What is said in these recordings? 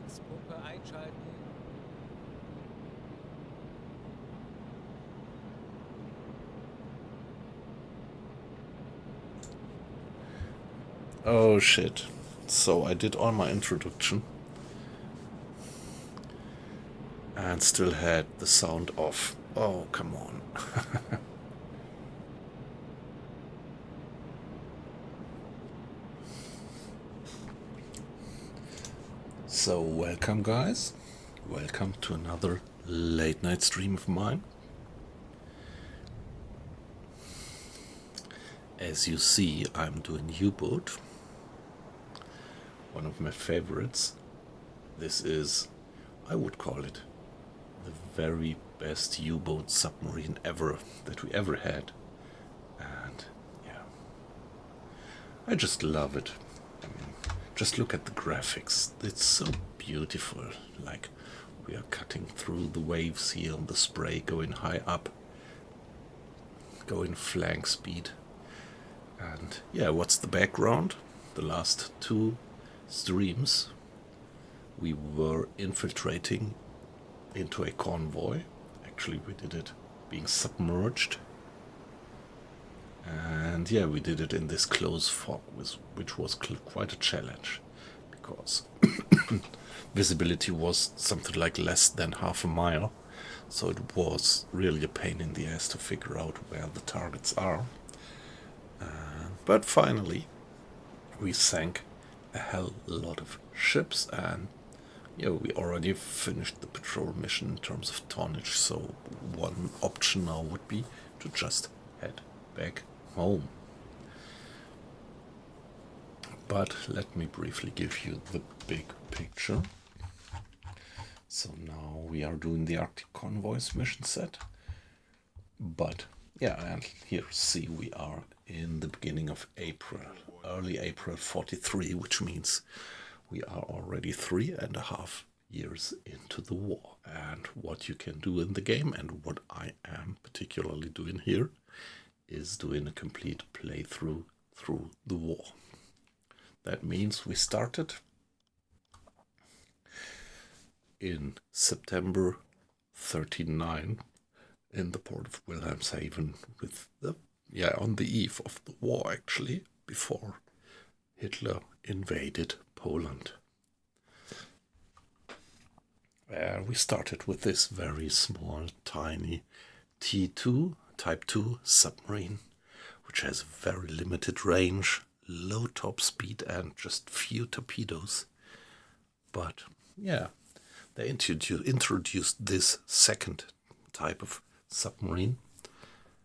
Sitzpumpe einschalten. Oh shit. So I did all my introduction and still had the sound off. Oh, come on. So, welcome, guys. Welcome to another late night stream of mine. As you see, I'm doing UBOAT, one of my favorites. This is, I would call it, the very best U-boat submarine ever that we ever had. And yeah, I just love it. I mean, just look at the graphics. It's so beautiful. Like, we are cutting through the waves here on the spray, going high up, going flank speed. And yeah, what's the background? The last two streams we were infiltrating into a convoy. Actually, we did it being submerged. And yeah, we did it in this close fog, which was quite a challenge because visibility was something like less than half a mile. So it was really a pain in the ass to figure out where the targets are. But finally, we sank a hell lot of ships, and yeah, we already finished the patrol mission in terms of tonnage, so one option now would be to just head back home. But let me briefly give you the big picture. So now we are doing the Arctic Convoys mission set. But yeah, and here see we are in the beginning of April, early April 43, which means we are already 3.5 years into the war. And what you can do in the game, and what I am particularly doing here, is doing a complete playthrough through the war. That means we started in September 39 in the port of Wilhelmshaven with on the eve of the war, actually, before Hitler invaded Poland. We started with this very small, tiny T2 Type 2 submarine, which has very limited range, low top speed, and just few torpedoes. But yeah, they introduced this second type of submarine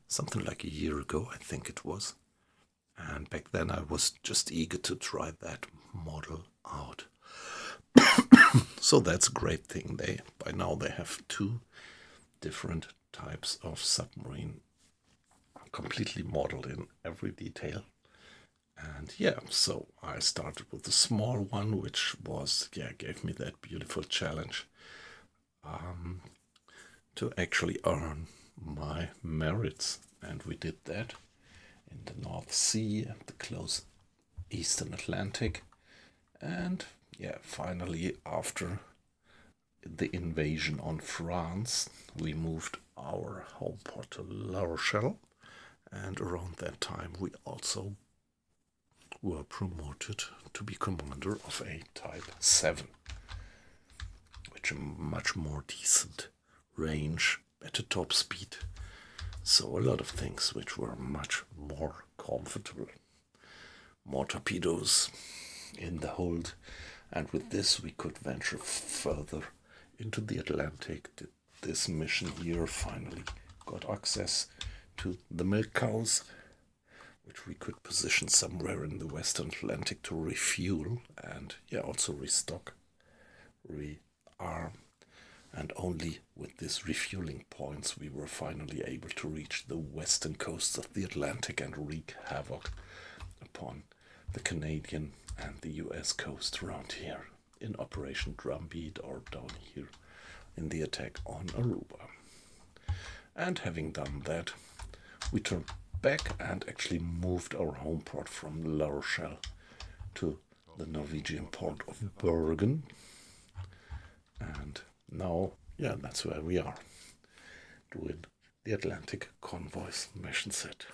something like a year ago, I think it was. And back then I was just eager to try that model out. So that's a great thing. By now they have two different types of submarine, completely modeled in every detail. And yeah, so I started with the small one, which gave me that beautiful challenge to actually earn my merits. And we did that in the North Sea and the close Eastern Atlantic. And yeah, finally, after the invasion on France, we moved our home port to La Rochelle. And around that time, we also were promoted to be commander of a Type 7, which a much more decent range, better top speed. So a lot of things which were much more comfortable. More torpedoes in the hold, and with this we could venture further into the Atlantic. Did this mission here, finally got access to the milk cows, which we could position somewhere in the Western Atlantic to refuel and also restock, rearm. And only with these refueling points we were finally able to reach the western coasts of the Atlantic and wreak havoc upon the Canadian and the US coast around here in Operation Drumbeat, or down here in the attack on Aruba. And having done that, we turned back and actually moved our home port from La Rochelle to the Norwegian port of Bergen. And now, yeah, that's where we are, doing the Atlantic Convoys mission set.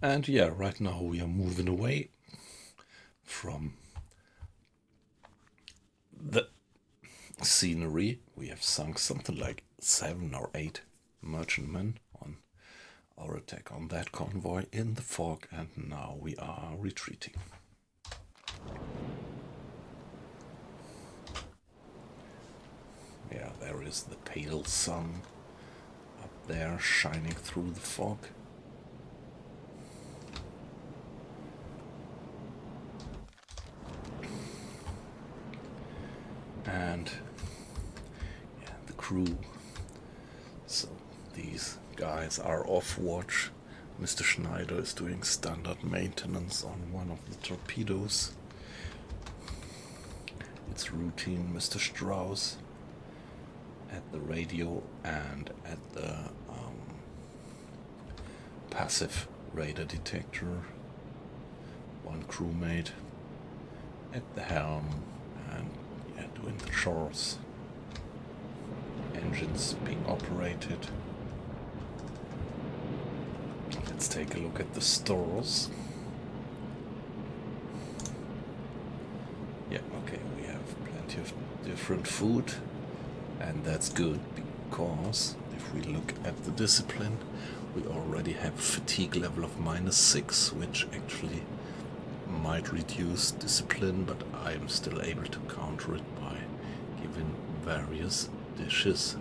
And yeah, right now we are moving away from the scenery. We have sunk something like 7 or 8 merchantmen on our attack on that convoy in the fog, and now we are retreating. Yeah, there is the pale sun up there shining through the fog. And yeah, the crew. So these guys are off watch. Mr. Schneider is doing standard maintenance on one of the torpedoes. It's routine. Mr. Strauss at the radio and at the passive radar detector. One crewmate at the helm and yeah, doing the chores. Engines being operated. Let's take a look at the stores. Yeah, okay, we have plenty of different food, and that's good because if we look at the discipline, we already have a fatigue level of -6, which actually might reduce discipline, but I am still able to counter it by giving various dishes.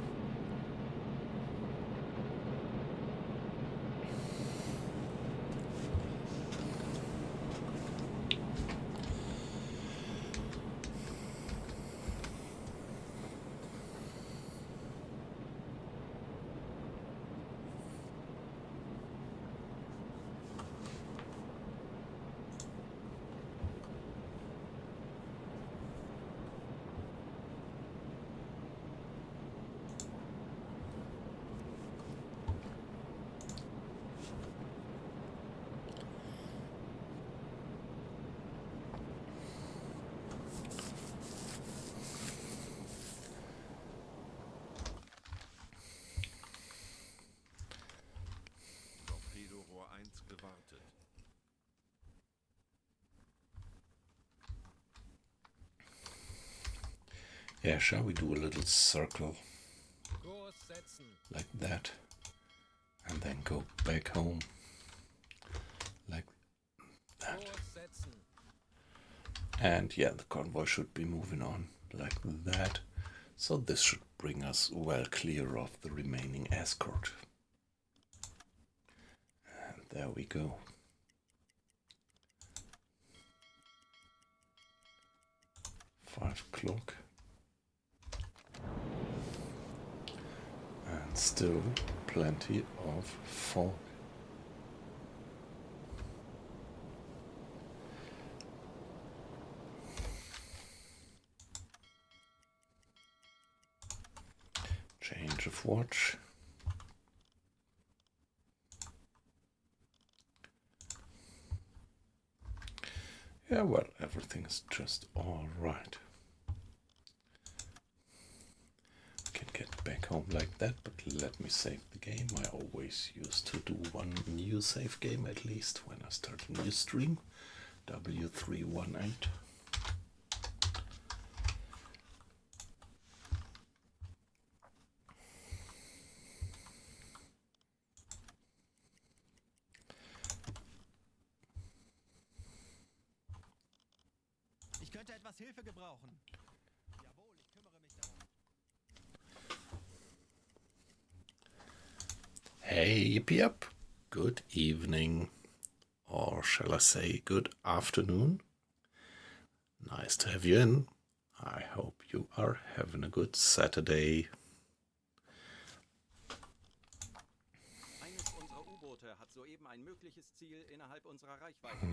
Yeah, shall we do a little circle like that and then go back home like that? And yeah, the convoy should be moving on like that. So this should bring us well clear of the remaining escort. And there we go. Five o'clock. And still plenty of fog. Change of watch. Yeah, well, everything is just all right. I can get back home like that, but let me save the game. I always used to do one new save game at least when I start a new stream. W318. Ich könnte etwas Hilfe gebrauchen. Jawohl, ich kümmere mich darum. Hey, yip yip. Good evening. Or shall I say good afternoon? Nice to have you in. I hope you are having a good Saturday. Eines unserer U-Boote hat soeben ein mögliches Ziel innerhalb unserer Reichweite.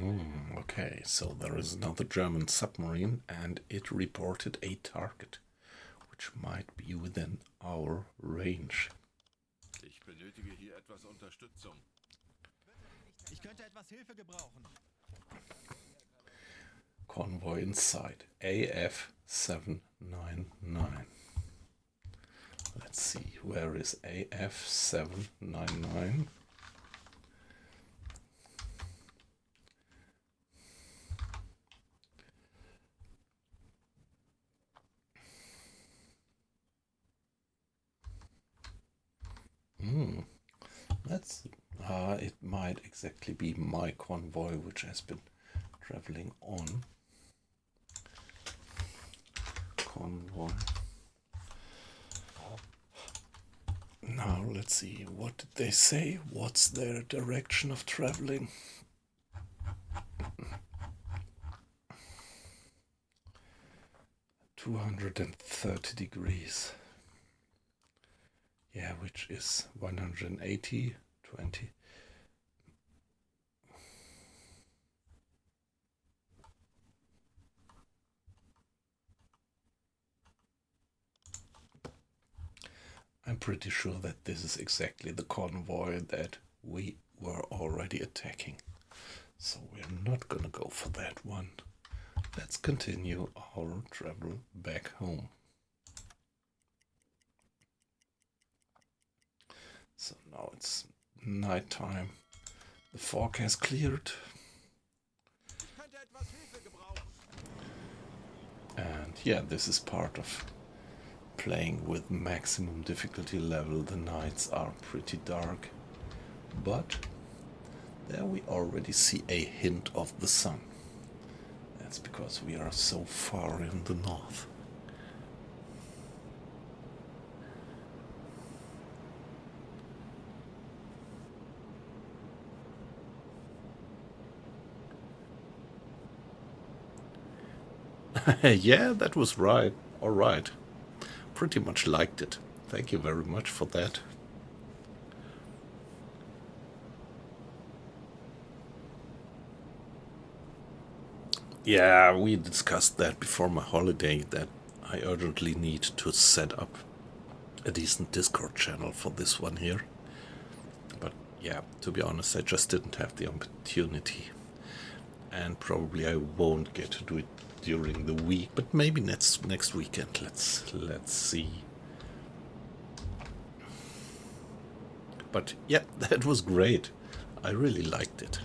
Okay, so there is another German submarine and it reported a target, which might be within our range. Ich benötige hier etwas Unterstützung. Ich könnte etwas Hilfe gebrauchen. Convoy in sight. AF799. Let's see, where is AF799? That's it might exactly be my convoy which has been traveling on. Convoy. Now let's see, what did they say? What's their direction of traveling? $230. Yeah, which is 180, 20. I'm pretty sure that this is exactly the convoy that we were already attacking. So we're not gonna go for that one. Let's continue our travel back home. So now it's night time. The fog has cleared. Ich könnte etwas Hilfe gebrauchen. And yeah, this is part of playing with maximum difficulty level. The nights are pretty dark, but there we already see a hint of the sun. That's because we are so far in the north. Yeah, that was right. All right. Pretty much liked it. Thank you very much for that. Yeah, we discussed that before my holiday, that I urgently need to set up a decent Discord channel for this one here. But yeah, to be honest, I just didn't have the opportunity. And probably I won't get to do it during the week, but maybe next weekend. Let's see. But yeah, that was great. I really liked it.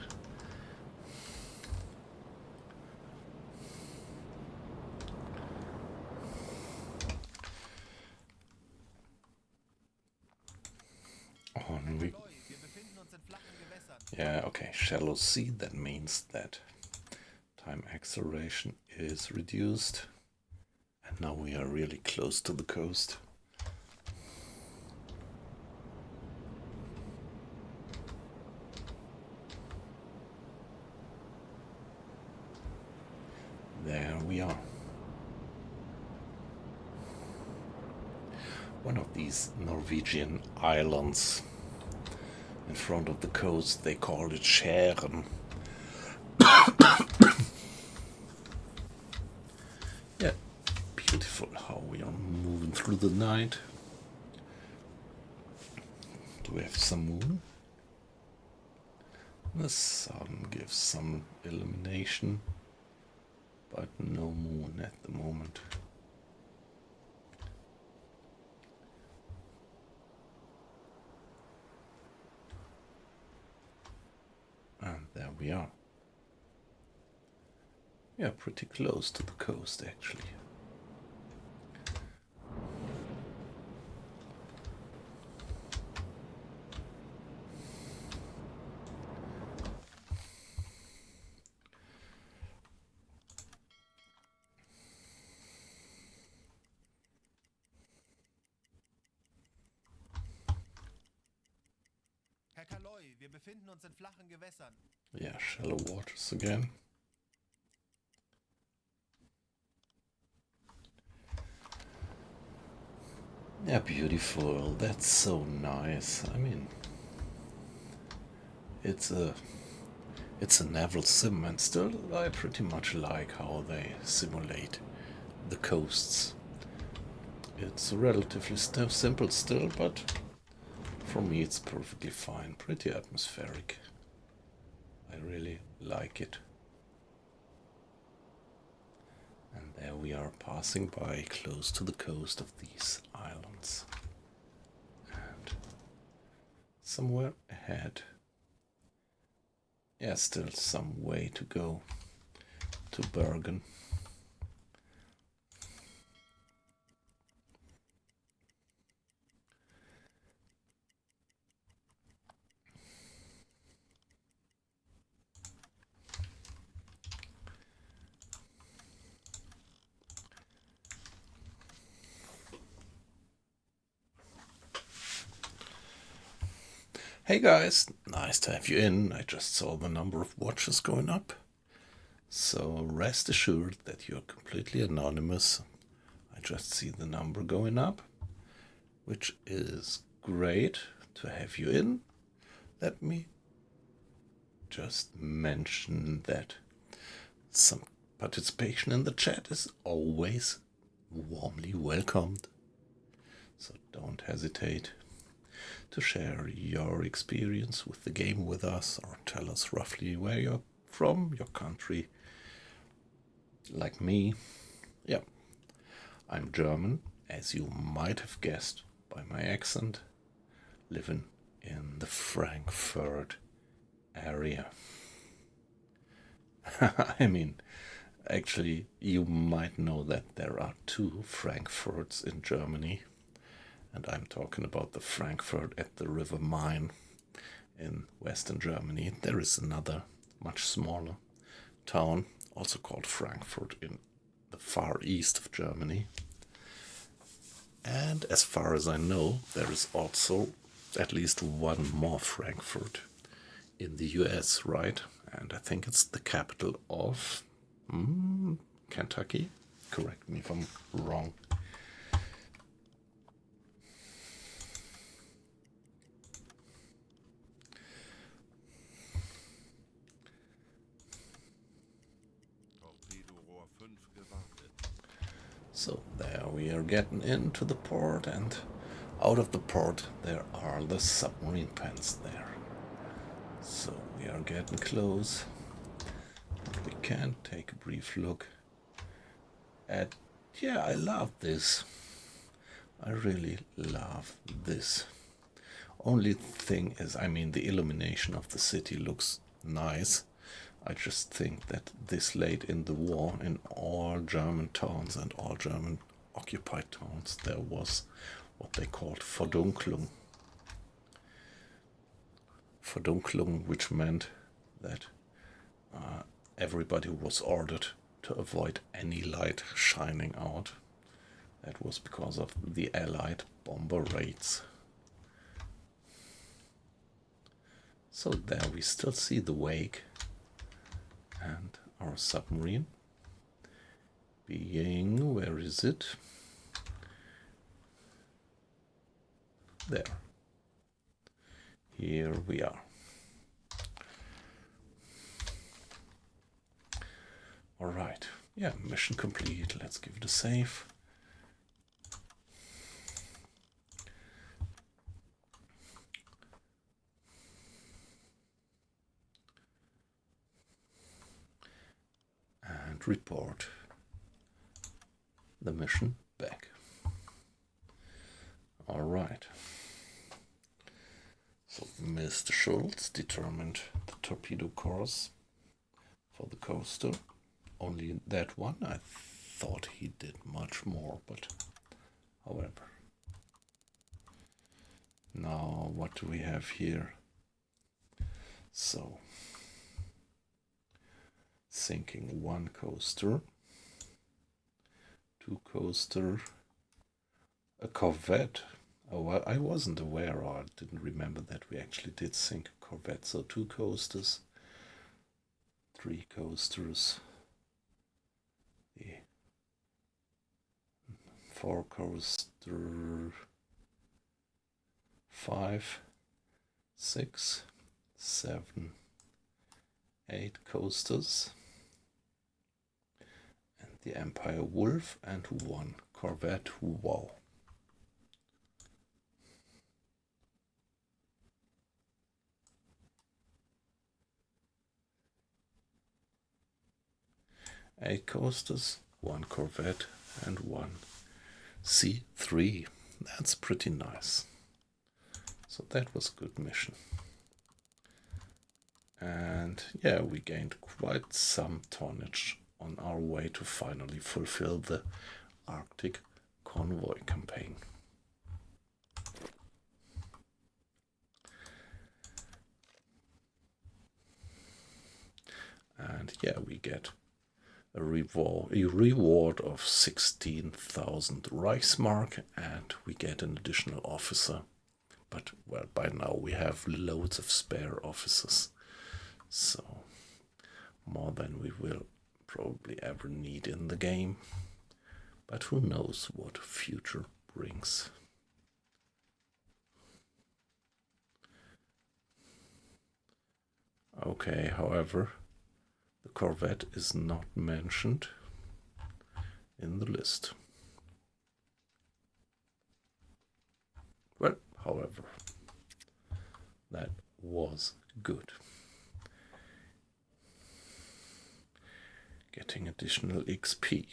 On we. Wir befinden uns in flachen Gewässern. Yeah, okay, shallow sea, that means that time acceleration is reduced. And now we are really close to the coast. There we are. One of these Norwegian islands in front of the coast, they call it Skjæren. Yeah, beautiful how we are moving through the night. Do we have some moon? The sun gives some illumination, but no moon at the moment. And there we are. We are pretty close to the coast, actually. Herr Kaloy, wir befinden uns in flachen Gewässern. Yeah, shallow waters again. Yeah, beautiful. That's so nice. I mean, It's a naval sim, and still I pretty much like how they simulate the coasts. It's relatively simple still, but for me it's perfectly fine, pretty atmospheric. I really like it. And there we are passing by close to the coast of these islands. And somewhere ahead, yeah, still some way to go to Bergen. Hey guys, nice to have you in. I just saw the number of watches going up. So rest assured that you're completely anonymous. I just see the number going up, which is great to have you in. Let me just mention that some participation in the chat is always warmly welcomed. So don't hesitate to share your experience with the game with us, or tell us roughly where you're from, your country. Like me, yeah, I'm German, as you might have guessed by my accent, living in the Frankfurt area. I mean, actually, you might know that there are two Frankfurts in Germany, and I'm talking about the Frankfurt at the River Main in Western Germany. There is another, much smaller town, also called Frankfurt, in the far east of Germany. And as far as I know, there is also at least one more Frankfurt in the US, right? And I think it's the capital of Kentucky. Correct me if I'm wrong. Torpedorohr 5 gewartet. So there we are getting into the port, and out of the port there are the submarine pens there. So we are getting close. We can take a brief look at, yeah, I love this. I really love this. Only thing is, I mean, the illumination of the city looks nice. I just think that this late in the war, in all German towns and all German occupied towns, there was what they called Verdunklung. Verdunklung, which meant that everybody was ordered to avoid any light shining out. That was because of the Allied bomber raids. So there we still see the wake and our submarine being, where is it? There. Here we are. All right. Yeah, mission complete. Let's give it a save. And report the mission back. All right. So Mr. Schultz determined the torpedo course for the coaster. Only that one. I thought he did much more, but however. Now what do we have here? So sinking one coaster, two coaster, a corvette. Oh, well, I wasn't aware, or I didn't remember that we actually did sink a corvette. So two coasters, three coasters, the four coaster, 5, 6, 7, 8 coasters, and the Empire Wolf, and 1 corvette. Wow. Eight coasters, 1 corvette, and 1 C3. That's pretty nice. So that was a good mission. And yeah, we gained quite some tonnage on our way to finally fulfill the Arctic Convoy campaign. And yeah, we get a reward of 16,000 Reichsmark, and we get an additional officer. But well, by now we have loads of spare officers, so more than we will probably ever need in the game. But who knows what future brings. Okay, however, the corvette is not mentioned in the list. Well, however, that was good. Getting additional XP.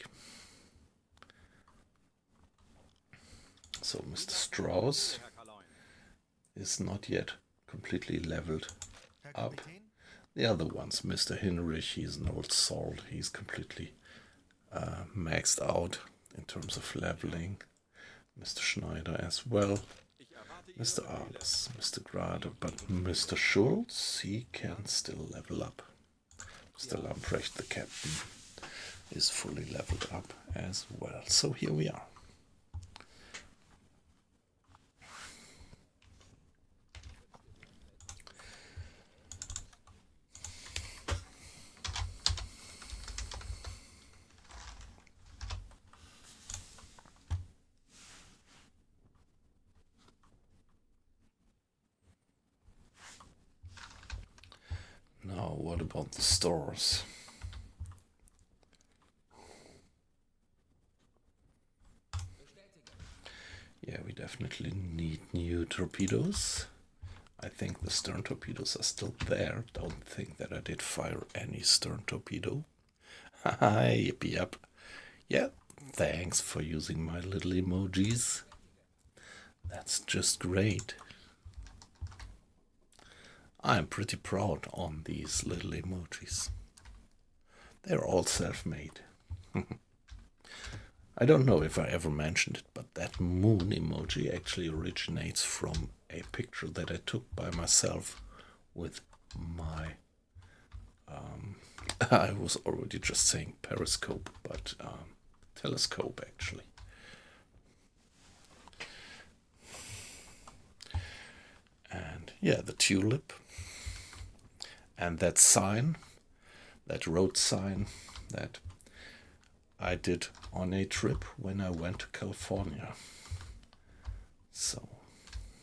So Mr. Strauss is not yet completely leveled Herr up. Kapitän? The other ones, Mr. Hinrich, he's an old salt. He's completely maxed out in terms of leveling. Mr. Schneider as well. Mr. Arles, Mr. Grade, but Mr. Schulz, he can still level up. Mr. Lamprecht, the captain, is fully leveled up as well. So here we are. Now, what about the stores? Yeah, we definitely need new torpedoes. I think the stern torpedoes are still there. Don't think that I did fire any stern torpedo. Haha, yippee yep. Yeah, thanks for using my little emojis. That's just great. I'm pretty proud on these little emojis. They're all self-made. I don't know if I ever mentioned it, but that moon emoji actually originates from a picture that I took by myself with my I was already just saying periscope, but telescope actually. And yeah, the tulip and that sign, that road sign that I did on a trip when I went to California. So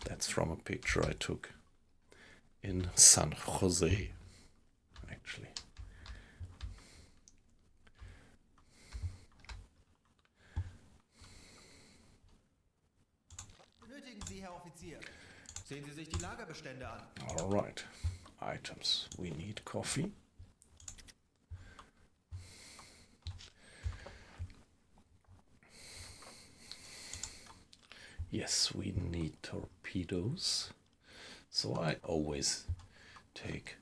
that's from a picture I took in San Jose, actually. Benötigen Sie, Herr Offizier. Sehen Sie sich die Lagerbestände an. All right, items. We need coffee. Yes, we need torpedoes. So I always take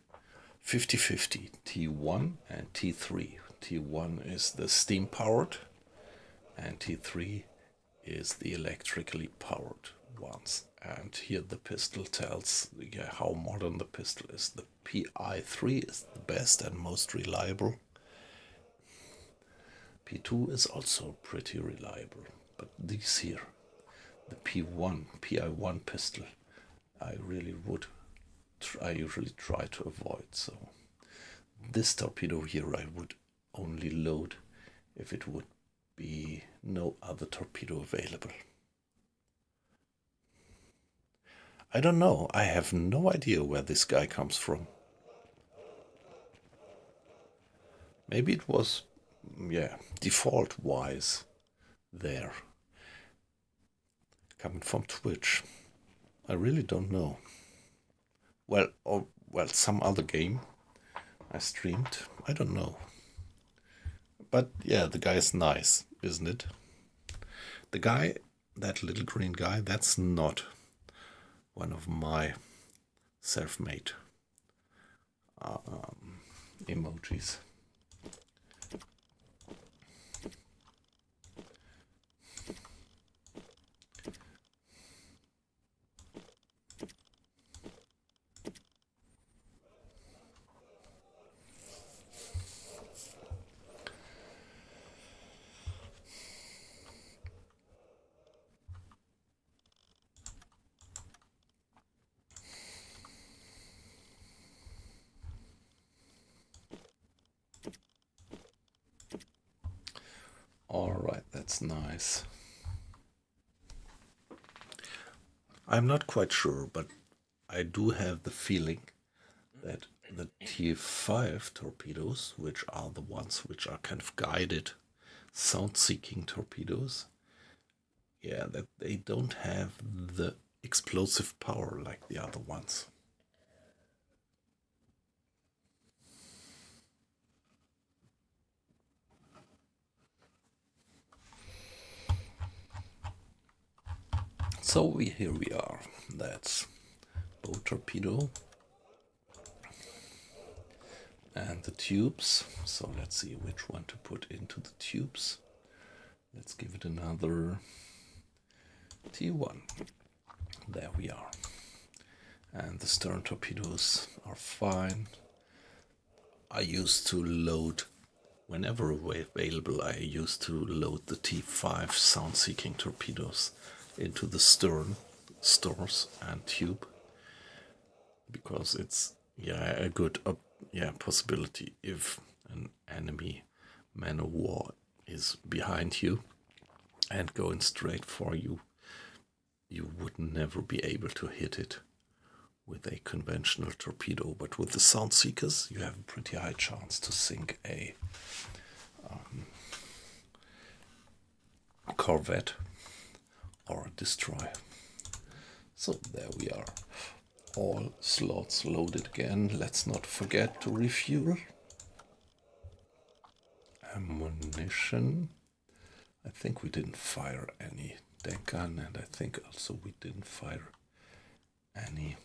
50-50, T1 and T3. T1 is the steam powered and T3 is the electrically powered ones. And here the pistol tells how modern the pistol is. The PI3 is the best and most reliable. P2 is also pretty reliable, but these here, the PI1 pistol, I usually try to avoid. So this torpedo here I would only load if it would be no other torpedo available. I don't know. I have no idea where this guy comes from. Maybe it was, yeah, default-wise there. Coming from Twitch. I really don't know. Well, some other game I streamed. I don't know. But yeah, the guy is nice, isn't it? The guy, that little green guy, that's not one of my self-made emojis. All right, that's nice. I'm not quite sure, but I do have the feeling that the T5 torpedoes, which are the ones which are kind of guided, sound-seeking torpedoes, yeah, that they don't have the explosive power like the other ones. So here we are. That's boat torpedo and the tubes. So let's see which one to put into the tubes. Let's give it another T1. There we are. And the stern torpedoes are fine. I used to load, whenever available, I used to load the T5 sound-seeking torpedoes into the stern, stores and tube, because it's a good possibility if an enemy man of war is behind you and going straight for you, you would never be able to hit it with a conventional torpedo. But with the sound seekers, you have a pretty high chance to sink a corvette or a destroyer. So there we are. All slots loaded again. Let's not forget to refuel. Ammunition. I think we didn't fire any tank gun, and I think also we didn't fire any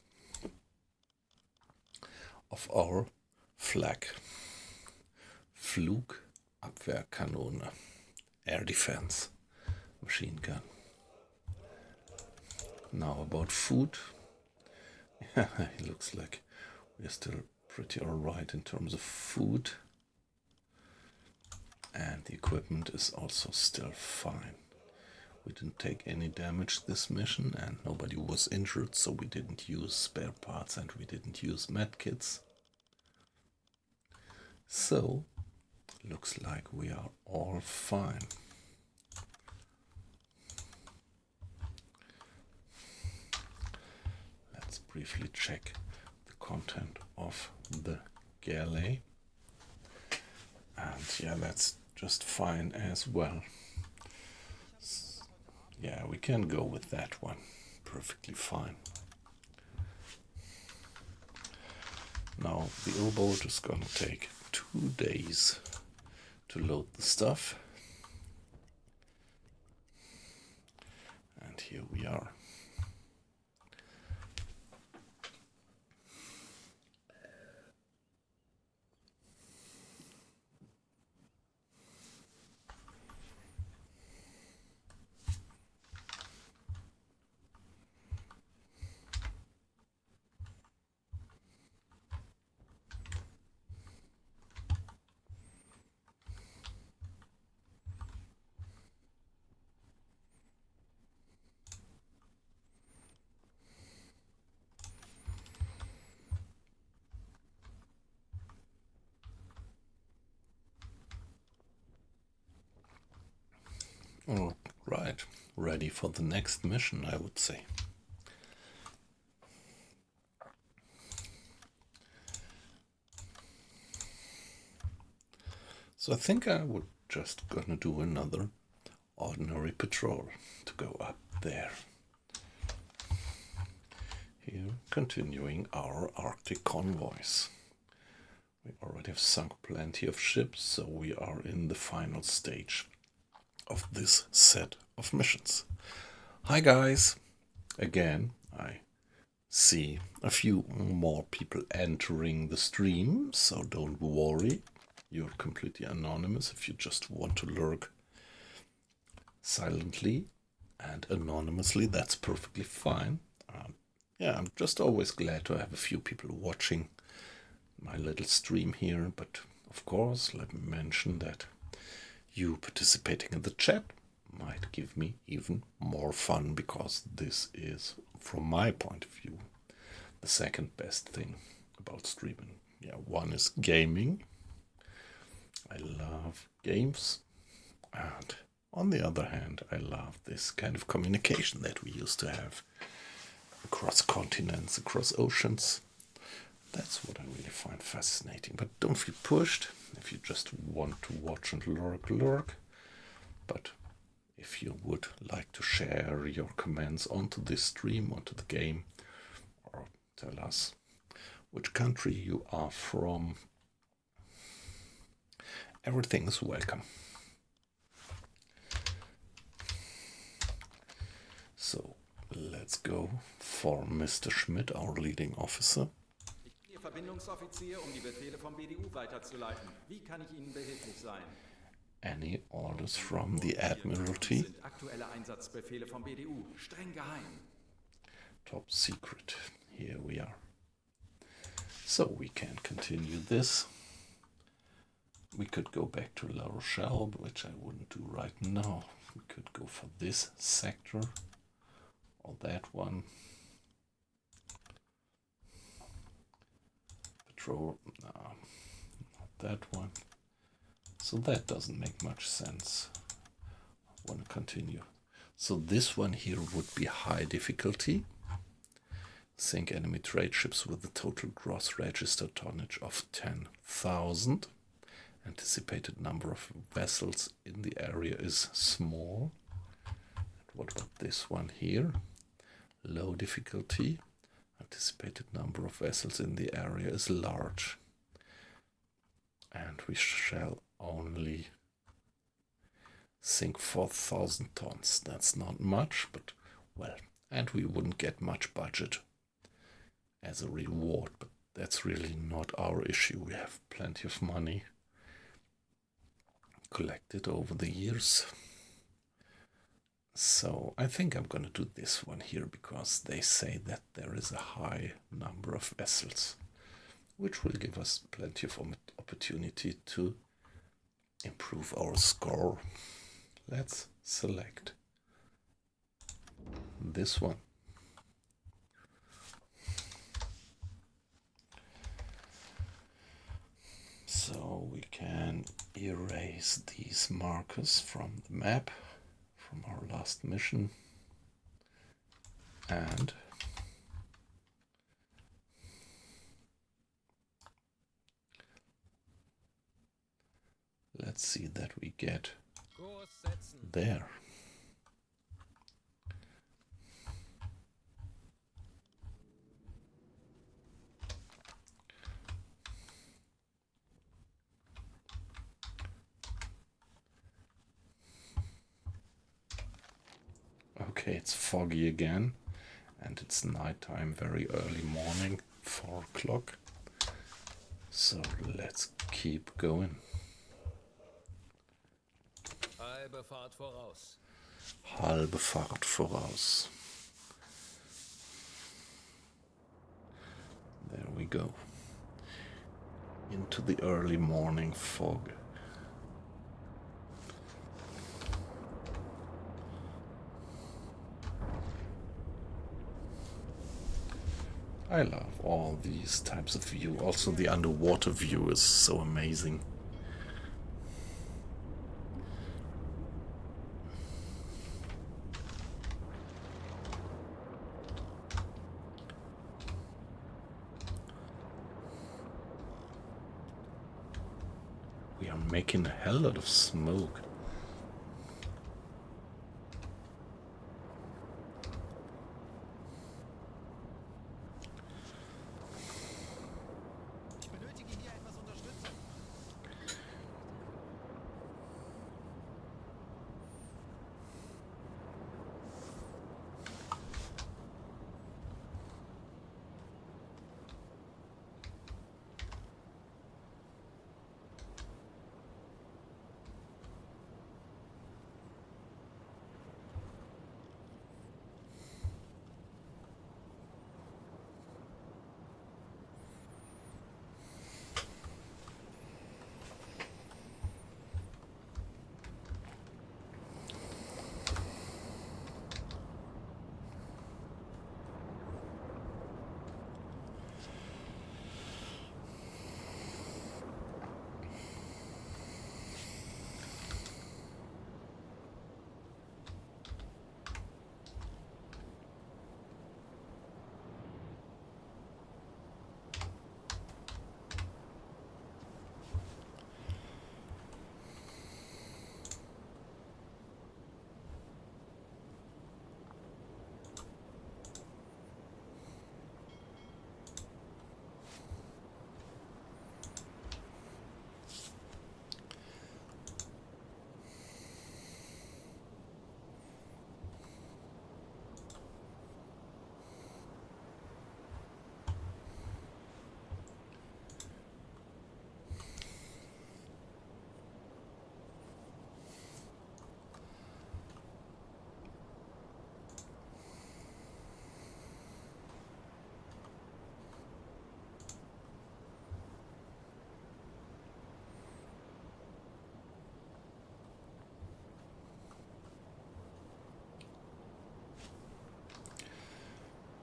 of our flak Flugabwehrkanone, air defense machine gun. Now about food. It looks like we're still pretty alright in terms of food. And the equipment is also still fine. We didn't take any damage this mission and nobody was injured, so we didn't use spare parts and we didn't use medkits. So, looks like we are all fine. Let's briefly check the content of the galley. And yeah, that's just fine as well. Yeah, we can go with that one. Perfectly fine. Now, the U-boat is gonna take 2 days to load the stuff. And here we are. All right, ready for the next mission, I would say. So I think I would just gonna do another ordinary patrol to go up there. Here, continuing our Arctic convoys. We already have sunk plenty of ships, so we are in the final stage of this set of missions. Hi guys! Again, I see a few more people entering the stream, so don't worry. You're completely anonymous if you just want to lurk silently and anonymously. That's perfectly fine. Yeah, I'm just always glad to have a few people watching my little stream here, but of course, let me mention that you participating in the chat might give me even more fun, because this is, from my point of view, the second best thing about streaming. Yeah, one is gaming. I love games, and on the other hand, I love this kind of communication that we used to have across continents, across oceans. That's what I really find fascinating. But don't feel pushed if you just want to watch and lurk. But if you would like to share your comments onto this stream, onto the game, or tell us which country you are from, everything is welcome. So let's go for Mr. Schmidt, our leading officer. Ich bin Ihr Verbindungsoffizier, um die Befehle vom BDU weiterzuleiten. Wie kann ich Ihnen behilflich sein? Any orders from the Admiralty? Sind aktuelle Einsatzbefehle vom BDU, streng geheim. Top secret. Here we are. So we can continue this. We could go back to La Rochelle, which I wouldn't do right now. We could go for this sector or that one. Patrol, no, not that one. So that doesn't make much sense. I want to continue. So this one here would be high difficulty. Sink enemy trade ships with a total gross registered tonnage of 10,000. Anticipated number of vessels in the area is small. What about this one here? Low difficulty. Anticipated number of vessels in the area is large. And we shall only sink 4,000 tons. That's not much, but well, and we wouldn't get much budget as a reward, but that's really not our issue. We have plenty of money collected over the years. So I think I'm going to do this one here, because they say that there is a high number of vessels, which will give us plenty of opportunity to improve our score. Let's select this one. So we can erase these markers from the map from our last mission, and let's see that we get there. Okay, it's foggy again, and it's nighttime, very early morning, 4 o'clock. So let's keep going. Halbe Fahrt voraus. Halbe Fahrt voraus. There we go. Into the early morning fog. I love all these types of view. Also the underwater view is so amazing. We are making a hell lot of smoke. Ich benötige hier etwas Unterstützung.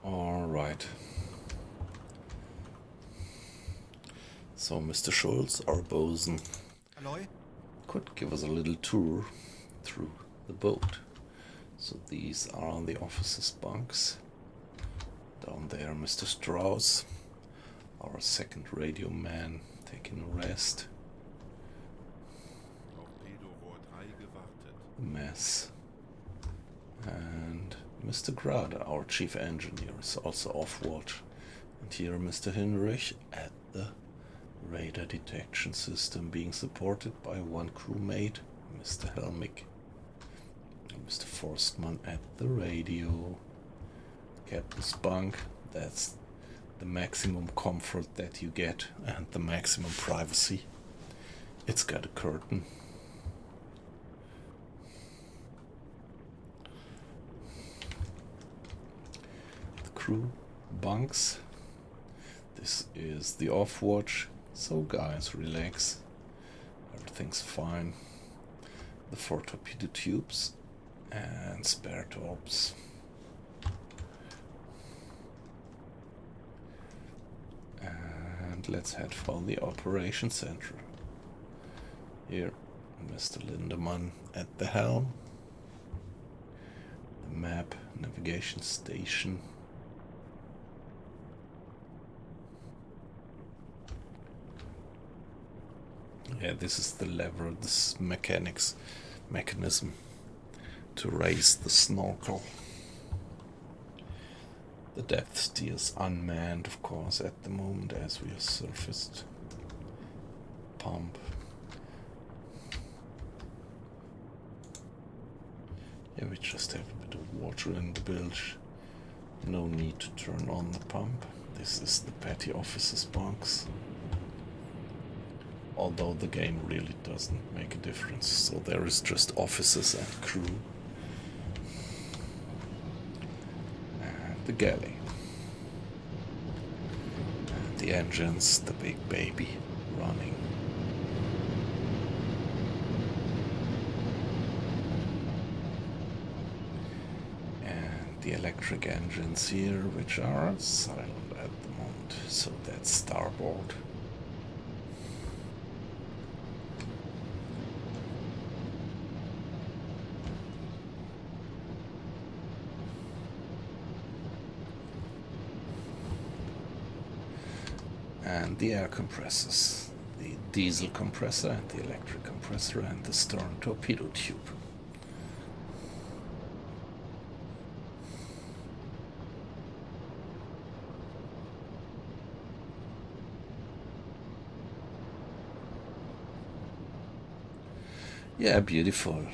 All right. So Mr. Schultz, our bosun, Aloy? could give us a little tour through the boat. So these are the officers' bunks. Down there, Mr. Strauss, our second radio man, taking a rest. Torpedo Rohr 3 gewartet. Mess. And Mr. Grade, our chief engineer, is also off watch. And here Mr. Hinrich at the radar detection system, being supported by one crewmate, Mr. Helmich. And Mr. Forstmann at the radio. Captain's bunk, that's the maximum comfort that you get and the maximum privacy. It's got a curtain. The crew bunks. This is the off watch, so guys, relax. Everything's fine. The 4 torpedo tubes and spare torps. And let's head for the operation center. Here, Mr. Lindemann at the helm. The map, navigation station. Yeah, this is the lever, this mechanism to raise the snorkel. The depth steer is unmanned, of course, at the moment as we are surfaced. Pump. Yeah, we just have a bit of water in the bilge. No need to turn on the pump. This is the petty officer's bunks. Although the game really doesn't make a difference, so there is just officers and crew. And the galley. And the engines, the big baby, running. And the electric engines here, which are silent at the moment, so that's starboard. And the air compressors, the diesel compressor and the electric compressor and the stern torpedo tube. Yeah, beautiful.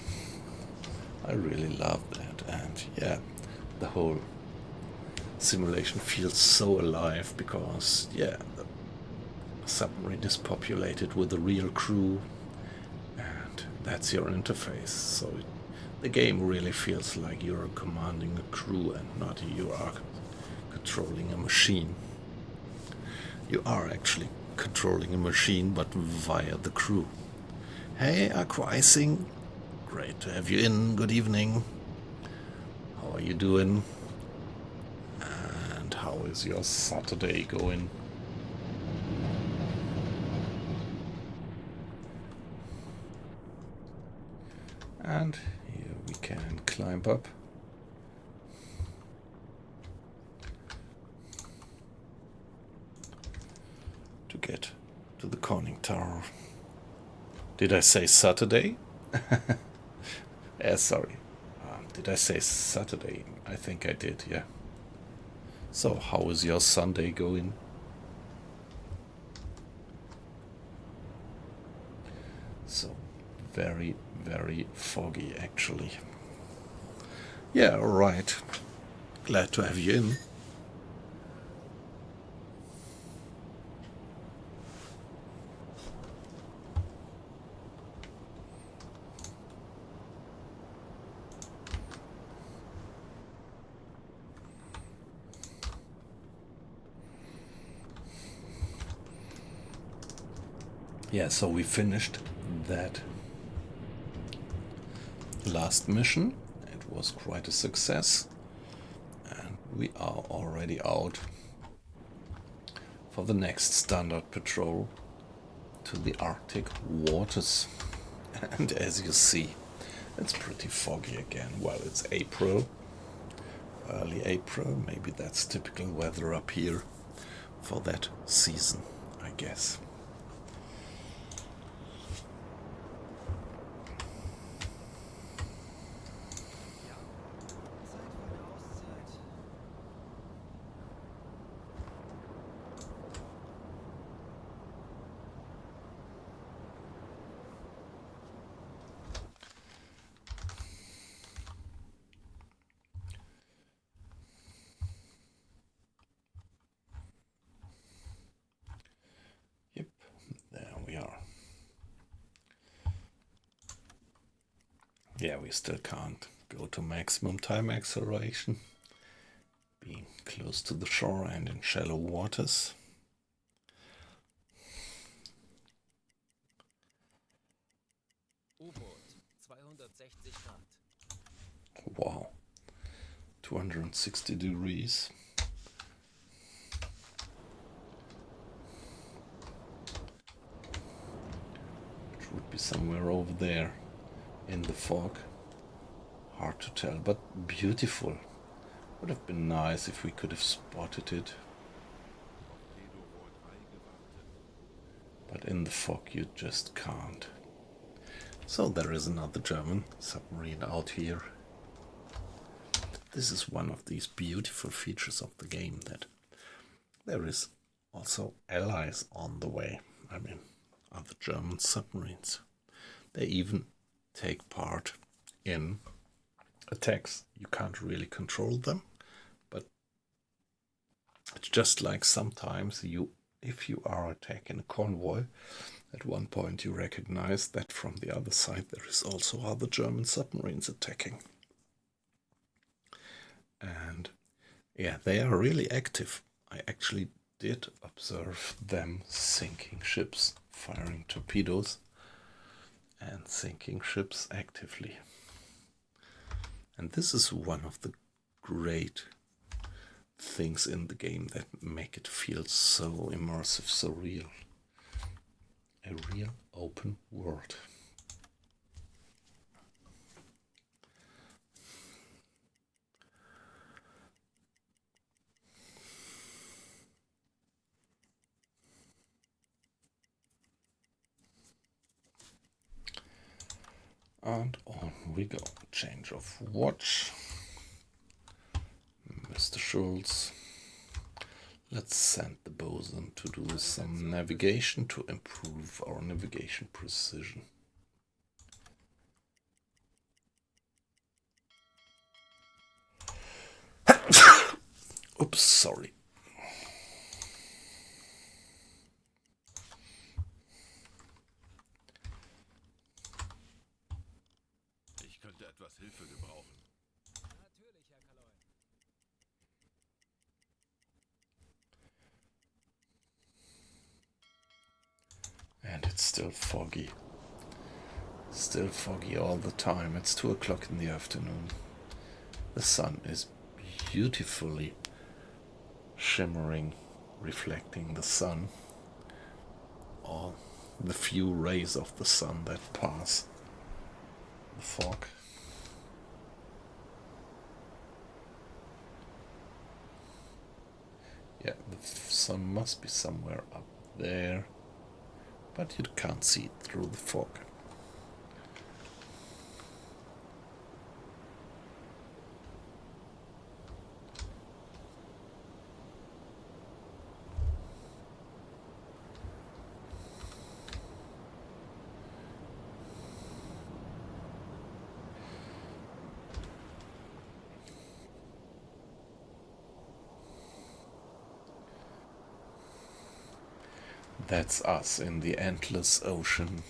I really love that, and yeah, the whole simulation feels so alive because, yeah, the submarine is populated with a real crew, and that's your interface. So the game really feels like you're commanding a crew and not you are controlling a machine. You are actually controlling a machine, but via the crew. Hey, Aquising. Great to have you in. Good evening. How are you doing? And how is your Saturday going? And here we can climb up. To get to the conning tower. Did I say Saturday? Sorry. Did I say Saturday? I think I did, yeah. So, how is your Sunday going? So, very, very foggy, actually. Yeah, alright. Glad to have you in. Yeah, so we finished that last mission. It was quite a success. And we are already out for the next standard patrol to the Arctic waters. And as you see, it's pretty foggy again. Well, it's April, early April. Maybe that's typical weather up here for that season, I guess. Yep, there we are. Yeah, we still can't go to maximum time acceleration, being close to the shore and in shallow waters. U-Boot, 260 Grad. Wow, 260 degrees. Which would be somewhere over there in the fog. Hard to tell, but beautiful. Would have been nice if we could have spotted it. But in the fog you just can't. So there is another German submarine out here. This is one of these beautiful features of the game, that there is also allies on the way. I mean, other German submarines. They even take part in attacks. You can't really control them, but it's just like sometimes if you are attacking a convoy, at one point you recognize that from the other side there is also other German submarines attacking. And yeah, they are really active. I actually did observe them sinking ships, firing torpedoes and sinking ships actively. And this is one of the great things in the game that make it feel so immersive, so real. A real open world. And on we go. Change of watch. Mr. Schultz. Let's send the bosun to do some navigation to improve our navigation precision. Oops, sorry. Ich könnte etwas Hilfe gebrauchen. Natürlich, Herr Kaloy. And it's still foggy. Still foggy all the time. It's 2 o'clock in the afternoon. The sun is beautifully shimmering, reflecting the sun. All the few rays of the sun that pass the fog. Yeah, the sun must be somewhere up there, but you can't see it through the fog. That's us in the endless ocean.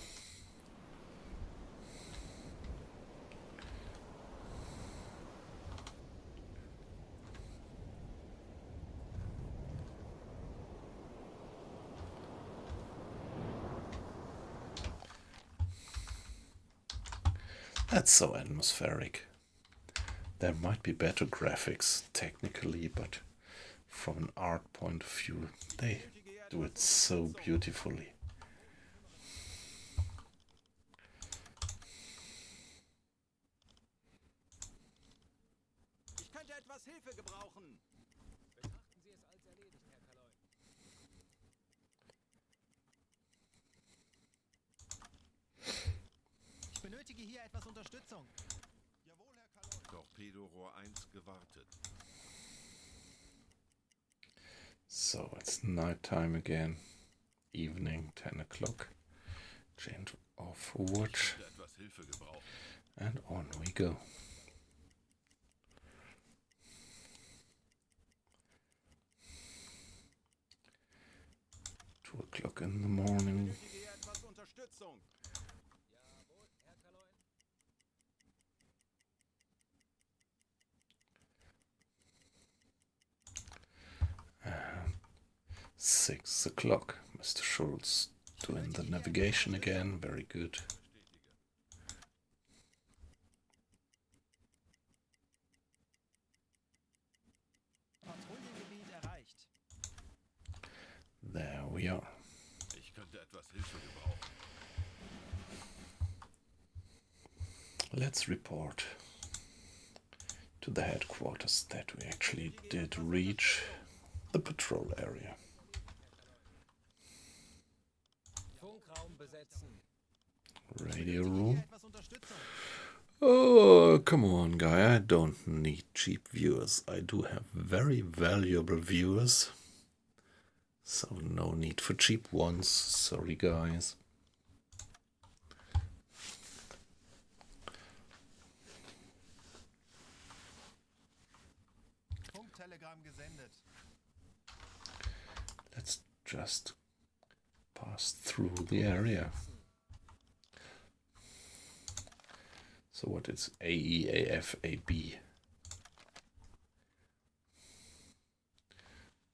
That's so atmospheric. There might be better graphics technically, but from an art point of view, they do it so beautifully. Ich könnte etwas Hilfe gebrauchen. Betrachten Sie es als erledigt, Herr Kaloy. Ich benötige hier etwas Unterstützung. Jawohl, Herr Kaloy. Torpedorohr 1 gewartet. So it's night time again. Evening, 10 o'clock. Change of watch. Ich könnte etwas Hilfe gebrauchen. And on we go. O'clock in the morning. Ich benötige hier etwas Unterstützung. Jawohl, Herr Kaloy. 6 o'clock. Mr. Schultz doing the navigation again. Very good. Patrouillengebiet erreicht. There we are. Ich könnte etwas Hilfe gebrauchen. Let's report to the headquarters that we actually did reach the patrol area. Funkraum besetzen. Radio Hier room. etwas Unterstützung. Oh, come on, guy. I don't need cheap viewers. I do have very valuable viewers. So no need for cheap ones. Sorry, guys. Funktelegramm gesendet. Let's just pass through the area. So what is AE, AF, AB?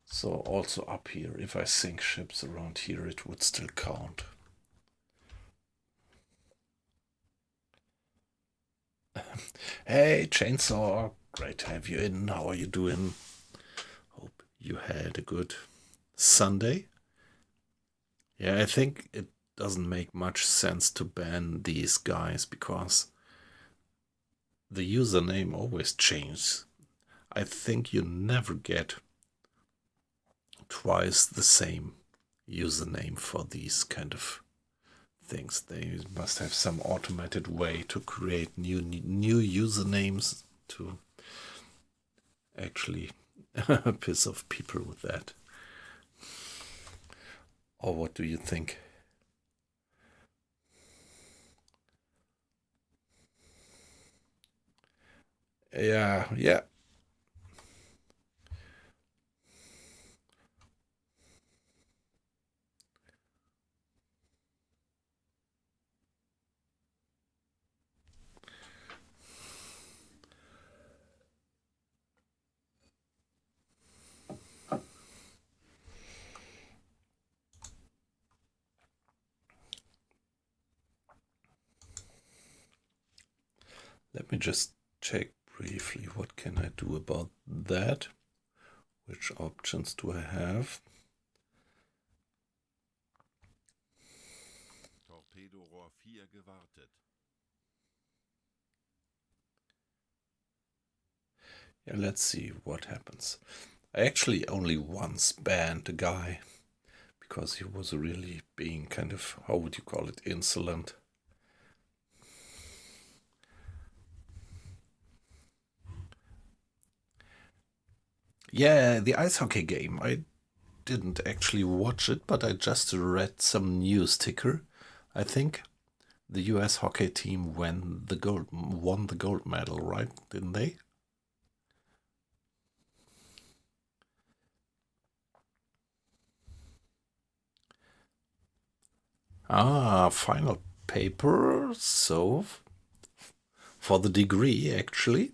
So also up here, if I sink ships around here, it would still count. Hey, Chainsaw, great to have you in. How are you doing? Hope you had a good Sunday. Yeah, I think it doesn't make much sense to ban these guys because the username always changes. I think you never get twice the same username for these kind of things. They must have some automated way to create new usernames to actually piss off people with that. Or what do you think? Yeah. Let me just check briefly what can I do about that. Which options do I have? Torpedorohr 4 gewartet. Yeah, let's see what happens. I actually only once banned a guy because he was really being kind of, how would you call it, insolent. Yeah, the ice hockey game. I didn't actually watch it, but I just read some news ticker. I think the US hockey team won the gold medal, right? Didn't they? Final paper. So for the degree, actually.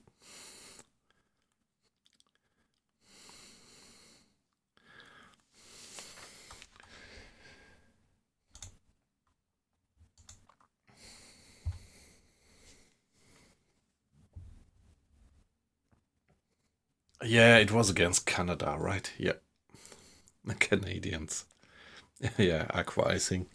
Yeah, it was against Canada, right? Yeah. The Canadians. Yeah, aqua icing.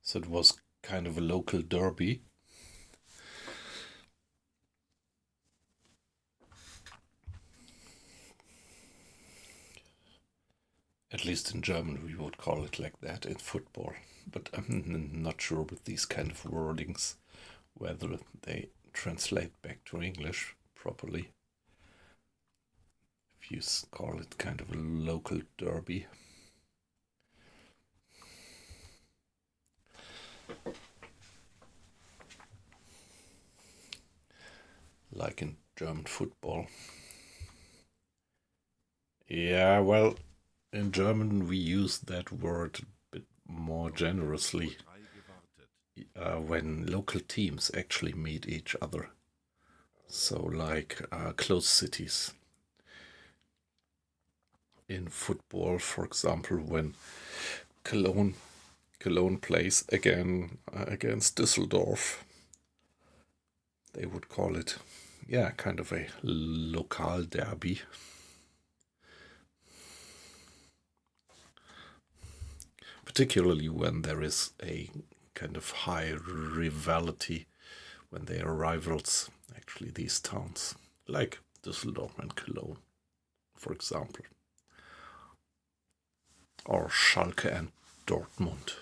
So it was kind of a local derby. At least in German we would call it like that in football. But I'm not sure with these kind of wordings whether they translate back to English properly. If you call it kind of a local derby. Like in German football. Yeah, well, in German we use that word a bit more generously when local teams actually meet each other. So like close cities. In football, for example, when Cologne plays again against Düsseldorf, they would call it, yeah, kind of a local derby. Particularly when there is a kind of high rivalry, when they are rivals, actually, these towns, like Düsseldorf and Cologne, for example. Or Schalke and Dortmund.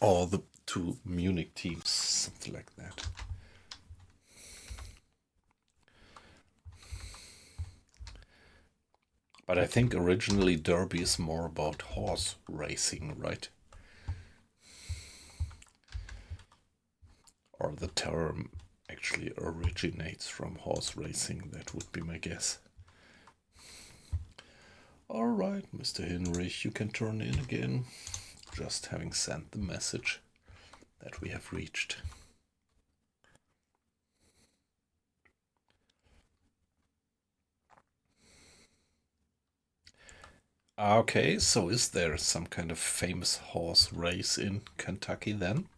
Or the two Munich teams, something like that. But I think originally derby is more about horse racing, right? Or the term actually originates from horse racing, that would be my guess. Alright, Mr. Hinrich, you can turn in again. Just having sent the message that we have reached. Okay, so is there some kind of famous horse race in Kentucky then?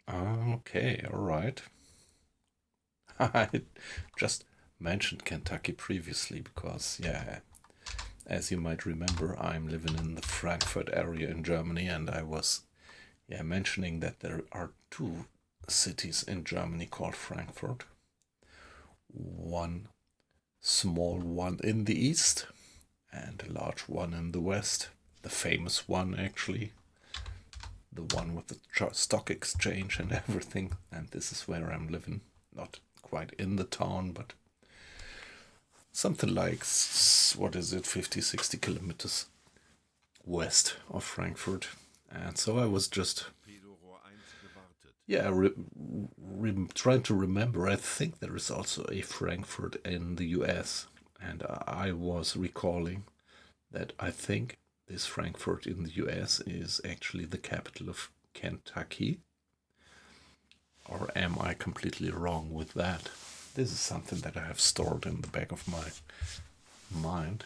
Okay, all right. I just mentioned Kentucky previously because, yeah, as you might remember, I'm living in the Frankfurt area in Germany, and I was, yeah, mentioning that there are two cities in Germany called Frankfurt. One small one in the east and a large one in the west. The famous one, actually. The one with the stock exchange and everything. And this is where I'm living. Not quite in the town, but something like, what is it, 50, 60 kilometers west of Frankfurt. And so I was just, Torpedo-Rohr 1 gewartet. yeah, trying to remember. I think there is also a Frankfurt in the US. And I was recalling that I think this Frankfurt in the US is actually the capital of Kentucky. Or am I completely wrong with that? This is something that I have stored in the back of my mind.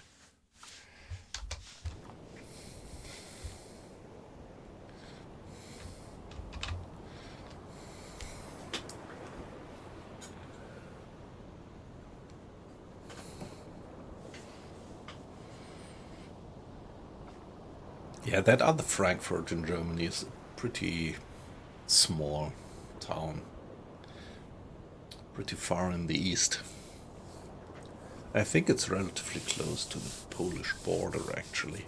Yeah, that other Frankfurt in Germany is a pretty small town. Pretty far in the east. I think it's relatively close to the Polish border, actually.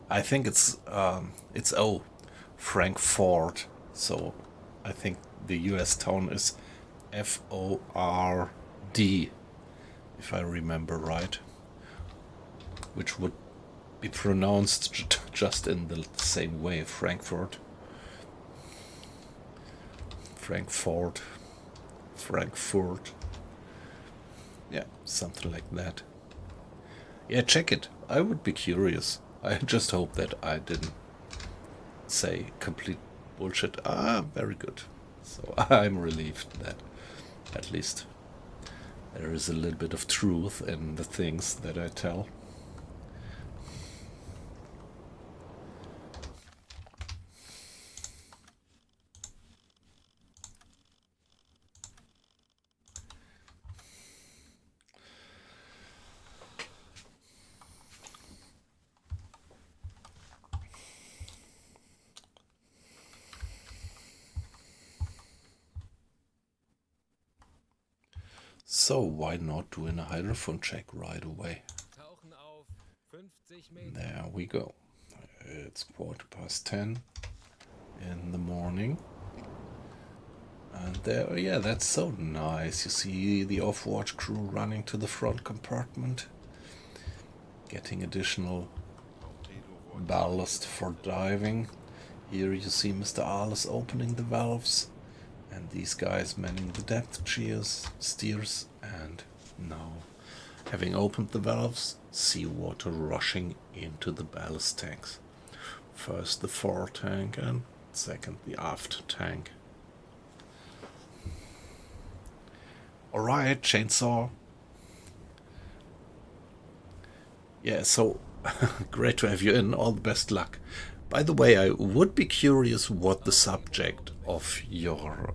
I think it's Frankfurt. So I think the US town is FORD, if I remember right, which would be pronounced just in the same way, Frankfurt. Frankfurt. Yeah, something like that. Yeah, check it. I would be curious. I just hope that I didn't say complete bullshit. Very good. So I'm relieved that at least there is a little bit of truth in the things that I tell. So why not doing a hydrophone check right away? Tauchen auf 50 Meter. There we go. It's 10:15 in the morning. And there, yeah, that's so nice. You see the off-watch crew running to the front compartment, getting additional Torpedo-Rohr ballast for diving. Here you see Mr. Arles opening the valves, and these guys manning the depth steers, and now, having opened the valves, seawater rushing into the ballast tanks. First the fore tank and second the aft tank. Alright, chainsaw. Yeah, so great to have you in. All the best luck. By the way, I would be curious what the subject of your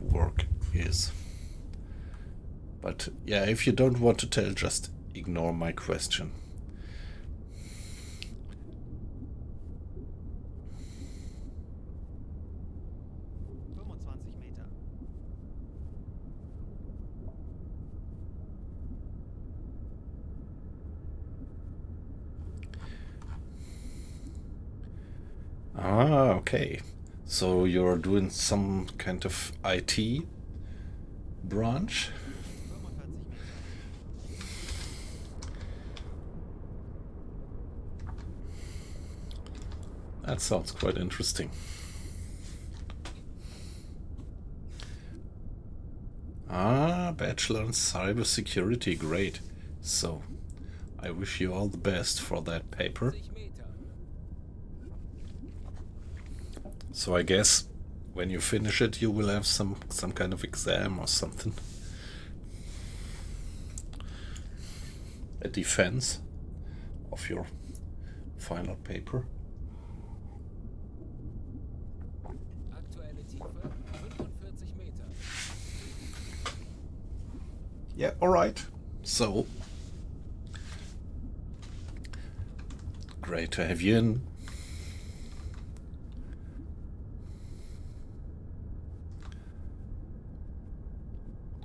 work is. But yeah, if you don't want to tell, just ignore my question. Meter. Okay. So you're doing some kind of IT branch? 45 Meter. That sounds quite interesting. Bachelor in cybersecurity, great. So, I wish you all the best for that paper. 50 Meter. So I guess when you finish it, you will have some kind of exam or something. A defense of your final paper. Aktuelle Tiefe 45 Meter. Yeah, alright. So, great to have you in.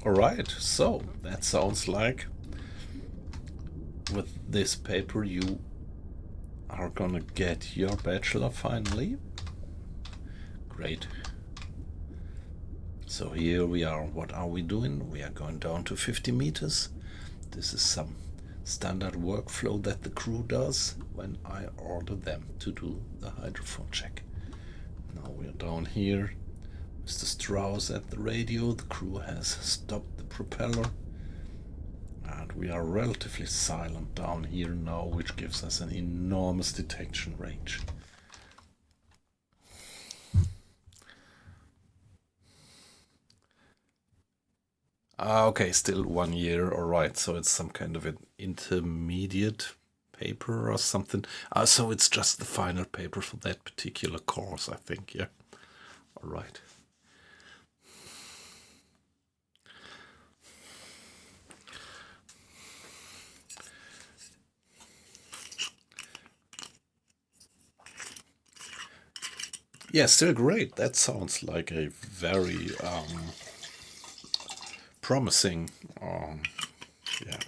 Alright, so that sounds like with this paper you are gonna get your bachelor finally. Great. So here we are. What are we doing? We are going down to 50 meters. This is some standard workflow that the crew does when I order them to do the hydrophone check. Now we are down here. Mr. Strauss at the radio. The crew has stopped the propeller. And we are relatively silent down here now, which gives us an enormous detection range. Okay, still 1 year, alright, so it's some kind of an intermediate paper or something. So it's just the final paper for that particular course, I think, yeah. Alright. Yeah, still great. That sounds like a very promising, yeah.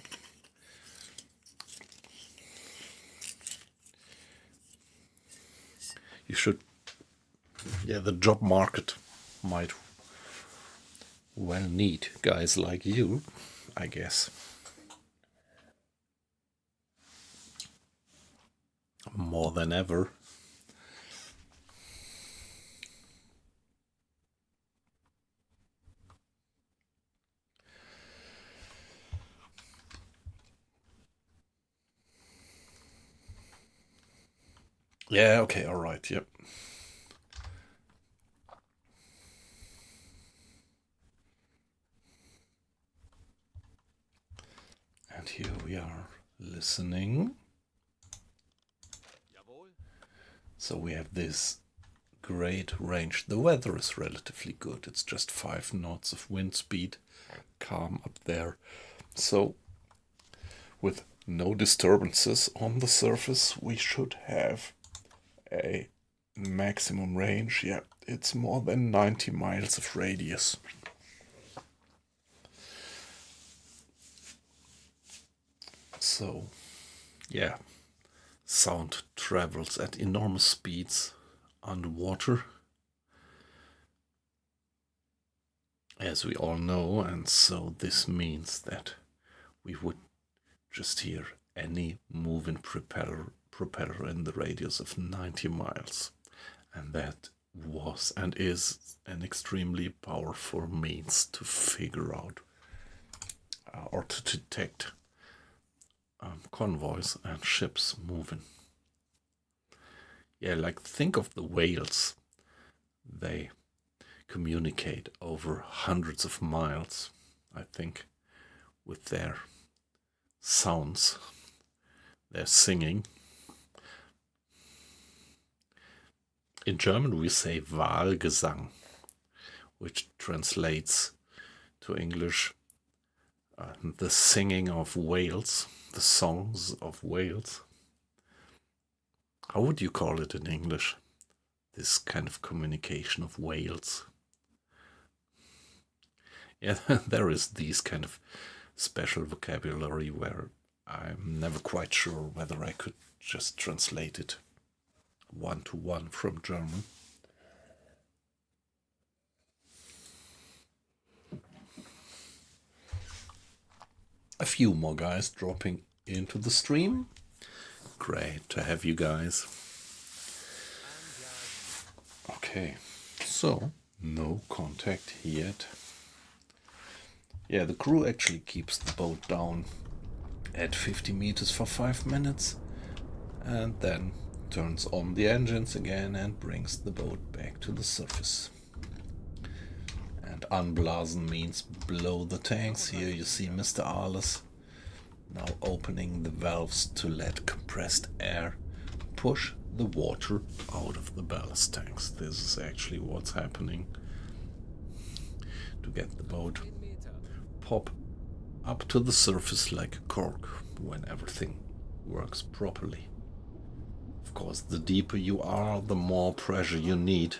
You should, yeah, the job market might well need guys like you, I guess. More than ever. Yeah, okay, alright, yep. And here we are listening. Jawohl. So we have this great range. The weather is relatively good. It's just 5 knots of wind speed, calm up there. So with no disturbances on the surface, we should have a maximum range. Yeah, it's more than 90 miles of radius. So, yeah, sound travels at enormous speeds underwater, as we all know, and so this means that we would just hear any moving propeller in the radius of 90 miles, and that was and is an extremely powerful means to figure out or to detect convoys and ships moving. Yeah, like think of the whales. They communicate over hundreds of miles, I think, with their sounds, their singing. In German we say Walgesang, which translates to English the singing of whales, the songs of whales. How would you call it in English? This kind of communication of whales. Yeah, there is these kind of special vocabulary where I'm never quite sure whether I could just translate it one-to-one from German. A few more guys dropping into the stream. Great to have you guys. Okay, so no contact yet. Yeah, the crew actually keeps the boat down at 50 meters for 5 minutes, and then turns on the engines again and brings the boat back to the surface. And unblasen means blow the tanks. Here you see Mr. Arles now opening the valves to let compressed air push the water out of the ballast tanks. This is actually what's happening to get the boat 10 Meter. pop up to the surface like a cork when everything works properly. Of course, the deeper you are, the more pressure you need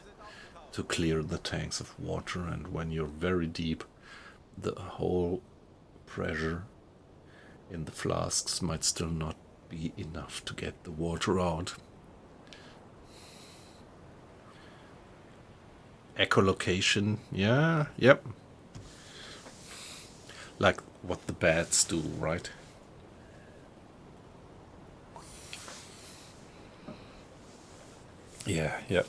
to clear the tanks of water, and when you're very deep, the whole pressure in the flasks might still not be enough to get the water out. Echolocation, yeah, yep. Like what the bats do, right? Yeah, yeah.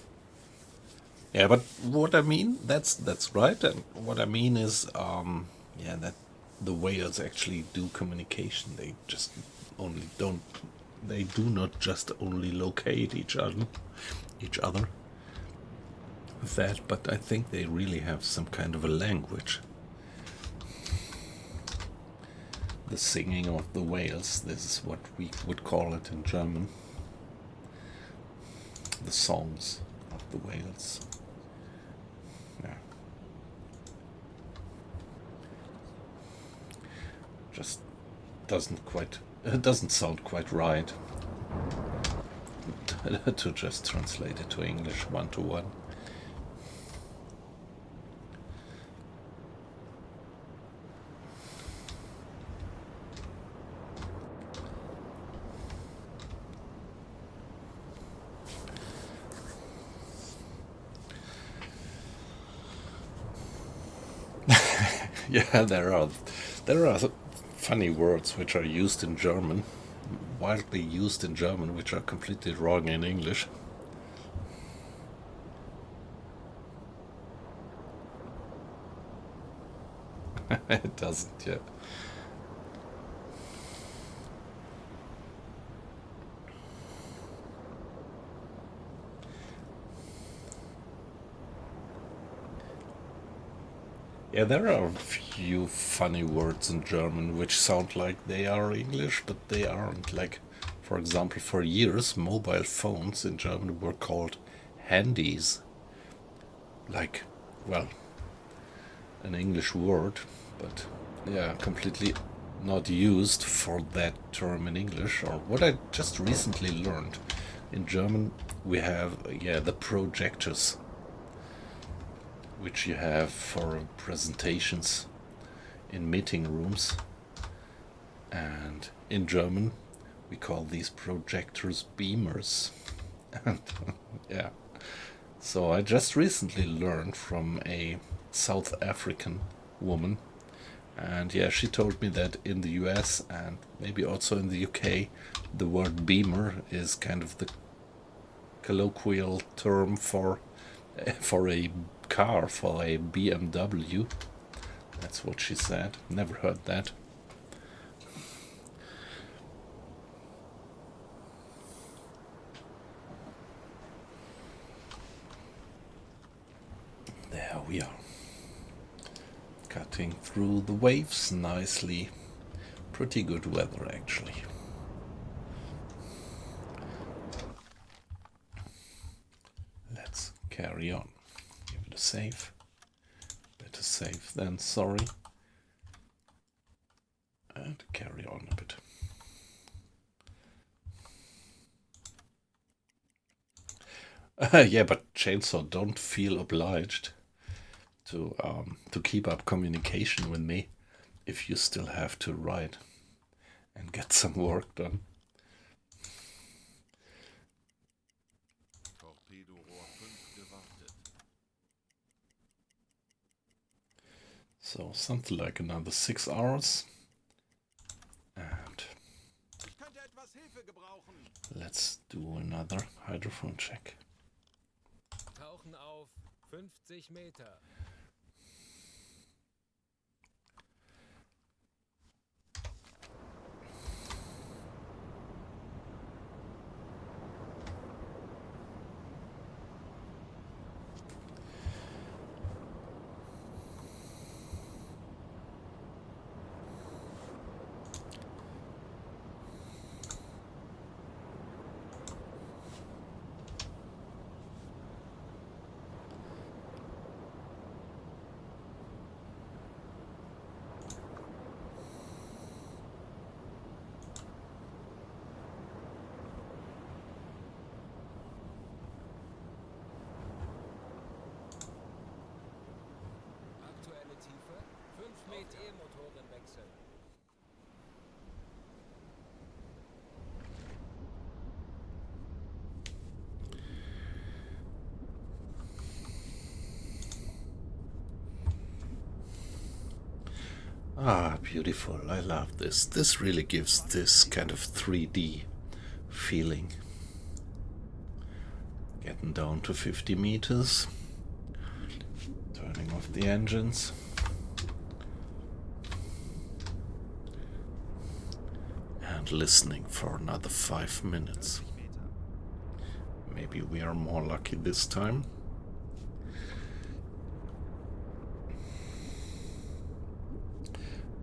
Yeah, but what I mean, that's right. And what I mean is, yeah, that the whales actually do communication. They just only don't. They do not just only locate each other. That, but I think they really have some kind of a language. The singing of the whales. This is what we would call it in German. The songs of the whales. Yeah. Just doesn't sound quite right to just translate it to English 1-to-1. Yeah, there are funny words which are used in German, widely used in German, which are completely wrong in English. It doesn't, yeah. Yeah, there are a few funny words in German which sound like they are English, but they aren't. Like, for example, for years, mobile phones in German were called handies. Like, well, an English word, but yeah, completely not used for that term in English. Or what I just recently learned, in German we have, yeah, the projectors, which you have for presentations in meeting rooms. And in German, we call these projectors beamers. And yeah, so I just recently learned from a South African woman. And yeah, she told me that in the US and maybe also in the UK, the word beamer is kind of the colloquial term for a car, for a BMW. That's what she said. Never heard that. There we are. Cutting through the waves nicely. Pretty good weather, actually. Let's carry on. Give it a save. Better safe than sorry. And carry on a bit. Yeah, but Chainsaw, don't feel obliged to keep up communication with me if you still have to ride and get some work done. Torpedorohr 5 gewartet. So something like another 6 hours. And Ich könnte etwas Hilfe gebrauchen. let's do another hydrophone check. Tauchen auf 50 Meter. Meter E-Motoren wechseln. Ah, beautiful. I love this. This really gives this kind of 3D feeling. Getting down to 50 meters. Turning off the engines. And listening for another 5 minutes. 50 Meter. Maybe we are more lucky this time.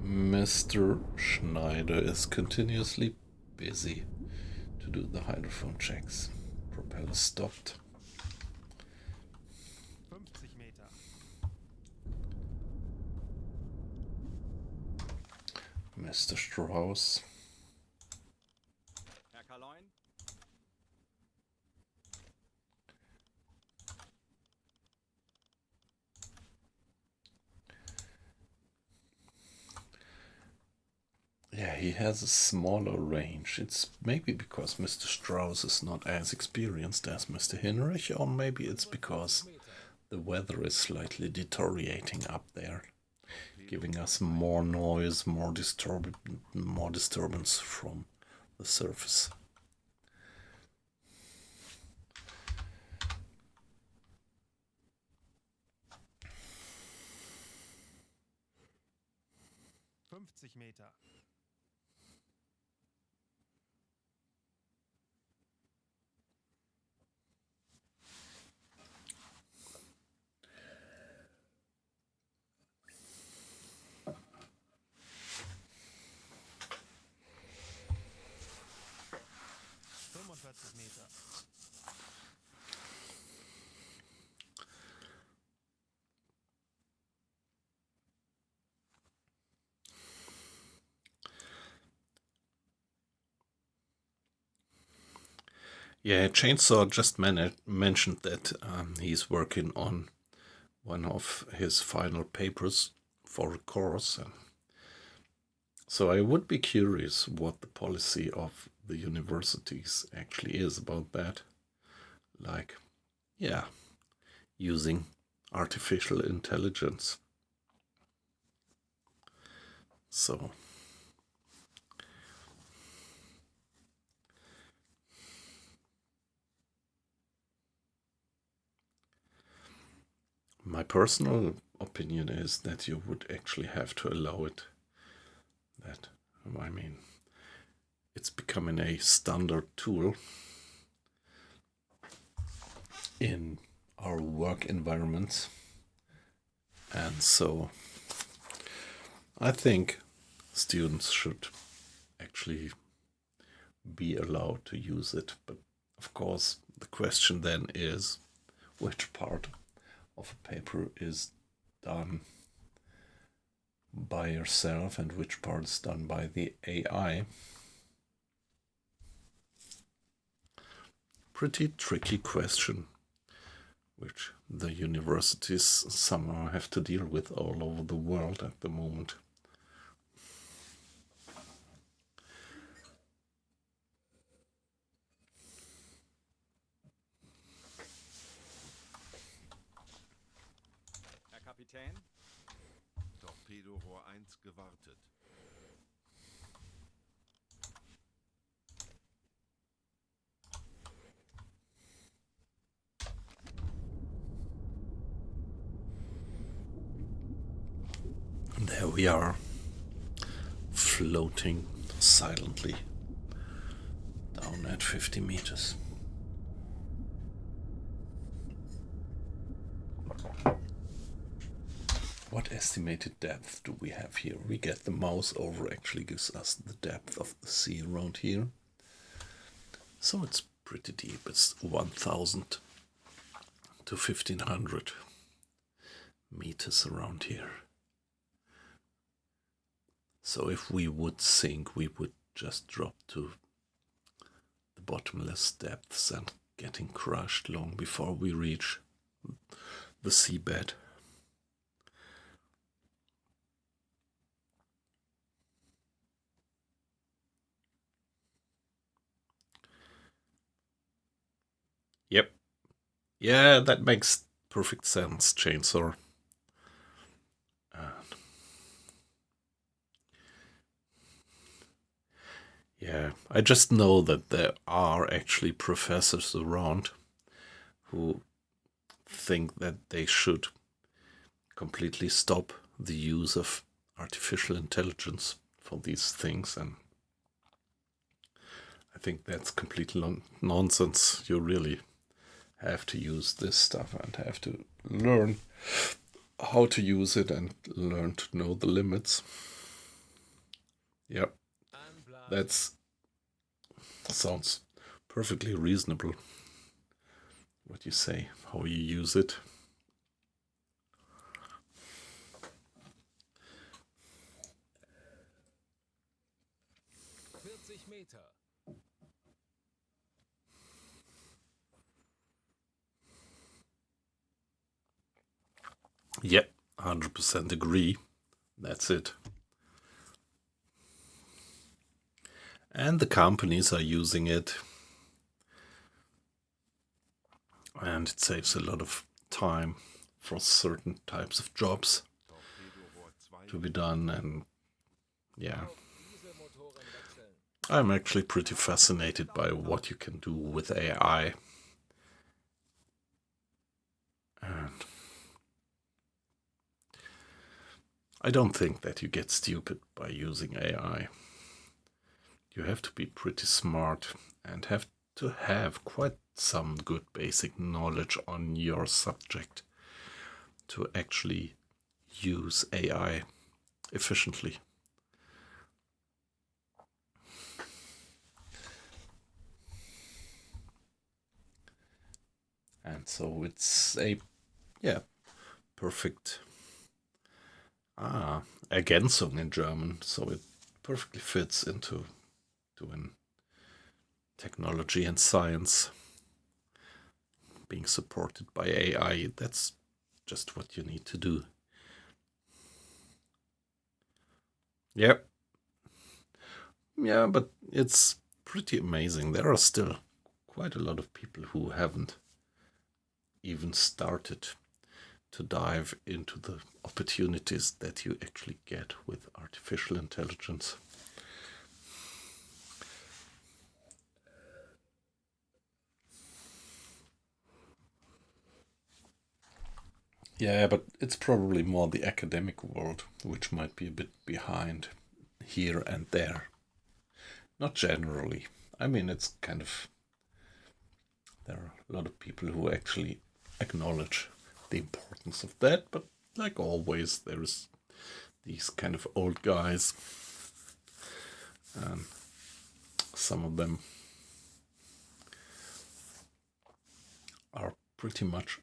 Mr. Schneider is continuously busy to do the hydrophone checks. Propeller stopped. 50 Meter. Mr. Strauss. Herr Kaloin? Yeah, he has a smaller range. It's maybe because Mr. Strauss is not as experienced as Mr. Hinrich, or maybe it's because the weather is slightly deteriorating up there, giving us more noise, more disturbance from the surface. Meter. Meter. Yeah, Chainsaw just mentioned that he's working on one of his final papers for a course. So I would be curious what the policy of the universities actually is about that. Like, yeah, using artificial intelligence. So my personal opinion is that you would actually have to allow it. That, I mean, it's becoming a standard tool in our work environments. And so I think students should actually be allowed to use it. But of course, the question then is which part of a paper is done by yourself and which part is done by the AI. Pretty tricky question, which the universities somehow have to deal with all over the world at the moment. Herr Kapitän? Torpedorohr 1 gewartet. There we are, floating silently down at 50 meters. What estimated depth do we have here? We get the mouse over actually gives us the depth of the sea around here. So it's pretty deep. It's 1,000 to 1,500 meters around here. So if we would sink, we would just drop to the bottomless depths and getting crushed long before we reach the seabed. Yeah, that makes perfect sense, Chainsaw. Yeah, I just know that there are actually professors around who think that they should completely stop the use of artificial intelligence for these things, and I think that's complete nonsense. You really have to use this stuff and have to learn how to use it and learn to know the limits. Yep, Anblasen. that sounds perfectly reasonable. What you say, how you use it. Meter. Yep, 100% agree. That's it. And the companies are using it. And it saves a lot of time for certain types of jobs to be done. And yeah, Dieselmotoren wechseln. I'm actually pretty fascinated by what you can do with AI. And I don't think that you get stupid by using AI. You have to be pretty smart and have to have quite some good basic knowledge on your subject to actually use AI efficiently. And so it's a perfect Ergänzung in German, so it perfectly fits into doing technology and science being supported by AI. That's just what you need to do. Yep. Yeah, but it's pretty amazing. There are still quite a lot of people who haven't even started to dive into the opportunities that you actually get with artificial intelligence. Yeah, but it's probably more the academic world which might be a bit behind here and there. Not generally. I mean, it's kind of. There are a lot of people who actually acknowledge the importance of that, but like always, there's these kind of old guys. Some of them are pretty much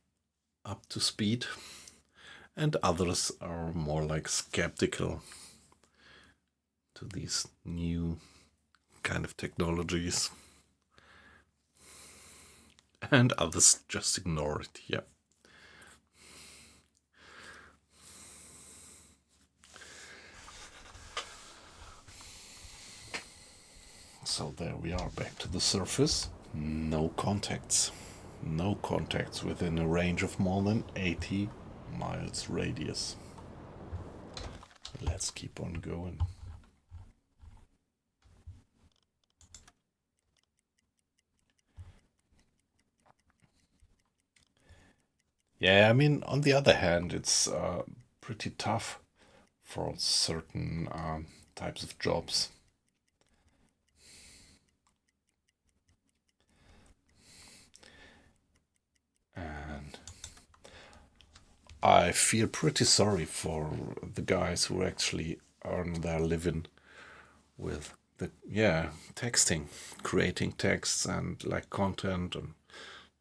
up to speed, and others are more like skeptical to these new kind of technologies, and others just ignore it. Yeah. So there we are, back to the surface. No contacts. No contacts within a range of more than 80 miles radius. Let's keep on going. Yeah, I mean, on the other hand, it's pretty tough for certain types of jobs. And I feel pretty sorry for the guys who actually earn their living with the texting, creating texts and like content and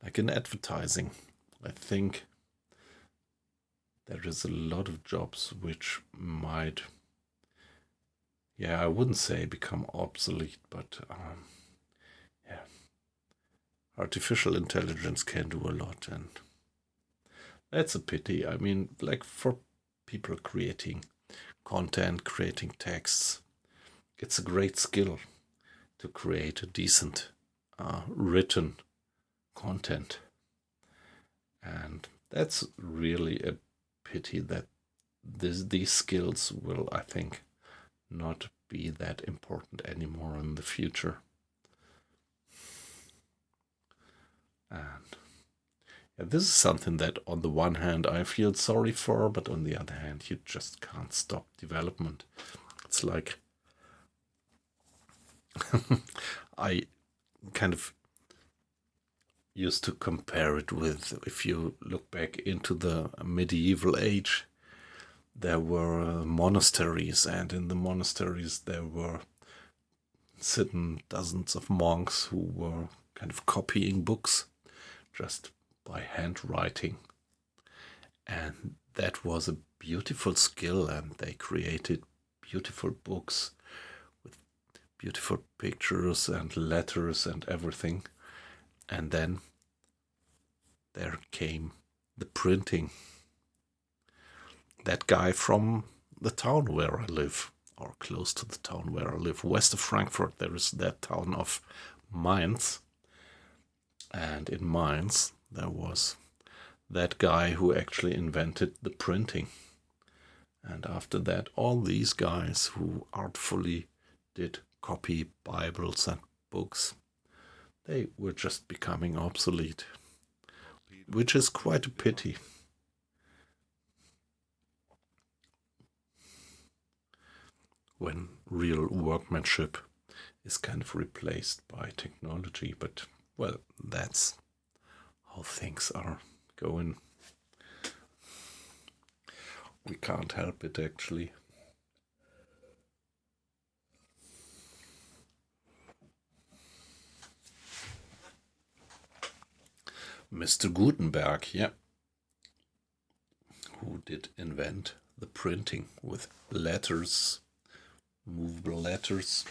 like in advertising. I think there is a lot of jobs which might, I wouldn't say become obsolete, but artificial intelligence can do a lot, and that's a pity. I mean, like for people creating content, creating texts, it's a great skill to create a decent written content. And that's really a pity that these skills will, I think, not be that important anymore in the future. And yeah, this is something that on the one hand I feel sorry for, but on the other hand you just can't stop development. It's like I kind of used to compare it with, if you look back into the medieval age, there were monasteries, and in the monasteries there were certain dozens of monks who were kind of copying books just by handwriting. And that was a beautiful skill, and they created beautiful books with beautiful pictures and letters and everything. And then there came the printing. That guy from the town where I live, or close to the town where I live, west of Frankfurt, there is that town of Mainz. And in Mainz, there was that guy who actually invented the printing. And after that, all these guys who artfully did copy Bibles and books, they were just becoming obsolete, which is quite a pity. When real workmanship is kind of replaced by technology, but well, that's how things are going. We can't help it, actually. Mr. Gutenberg, yeah, who did invent the printing with letters, movable letters.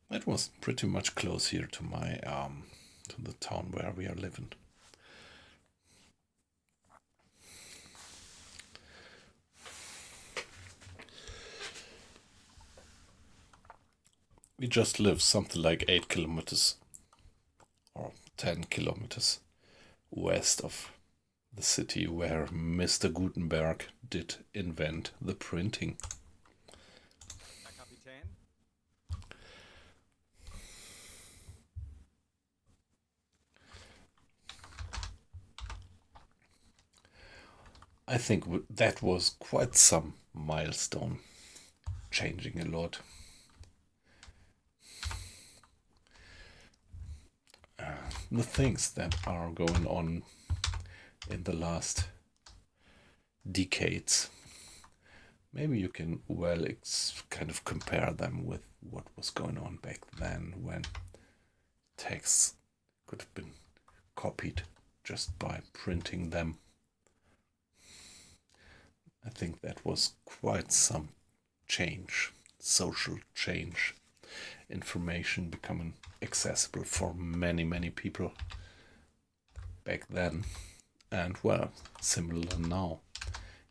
That was pretty much close here to my to the town where we are living. We just live something like 8 kilometers or 10 kilometers west of the city where Mr. Gutenberg did invent the printing. Herr Kapitän? I think that was quite some milestone, changing a lot. The things that are going on in the last decades, maybe you can well kind of compare them with what was going on back then, when texts could have been copied just by printing them. I think that was quite some change, social change, information becoming accessible for many, many people back then. And well, similar now,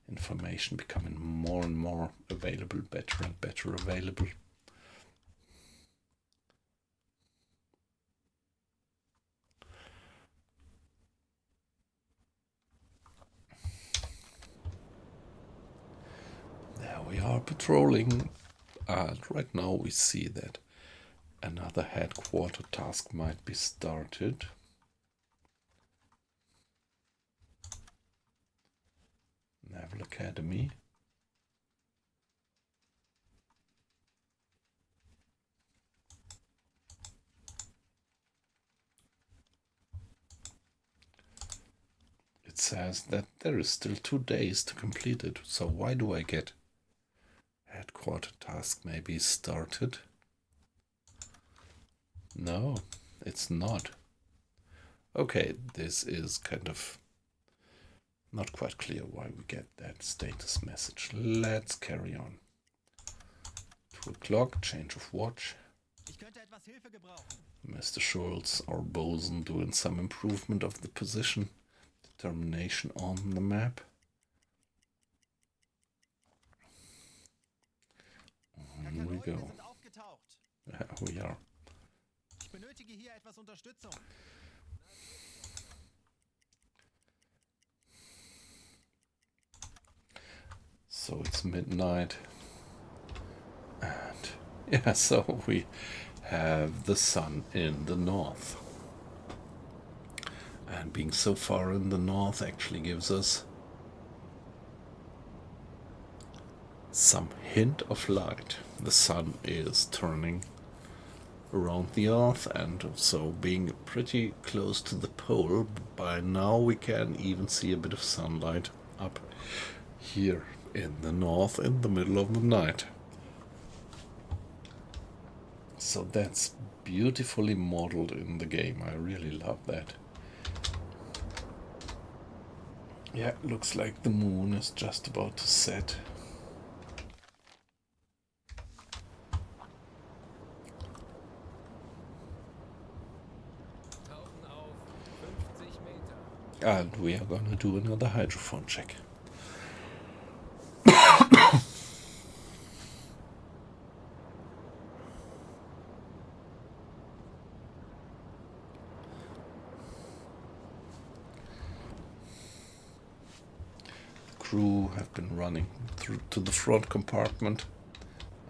information becoming more and more available, better and better available. There we are patrolling, and right now we see that another headquarter task might be started. Naval Academy. It says that there is still 2 days to complete it, so why do I get headquarter task maybe started? No, it's not. Okay, this is kind of not quite clear why we get that status message. Let's carry on. 2 o'clock, change of watch. Ich könnte etwas Hilfe gebrauchen. Mr. Schultz, our bosun, doing some improvement of the position. Determination on the map. Here we go. Wir sind aufgetaucht. Yeah, we are. Ich benötige hier etwas Unterstützung. So it's midnight. And yeah, so we have the sun in the north. And being so far in the north actually gives us some hint of light. The sun is turning around the earth, and so being pretty close to the pole, by now we can even see a bit of sunlight up here in the north in the middle of the night. So that's beautifully modeled in the game. I really love that. Yeah, looks like the moon is just about to set. Tauchen auf 50 Meter. And we are gonna do another hydrophone check. Crew have been running through to the front compartment.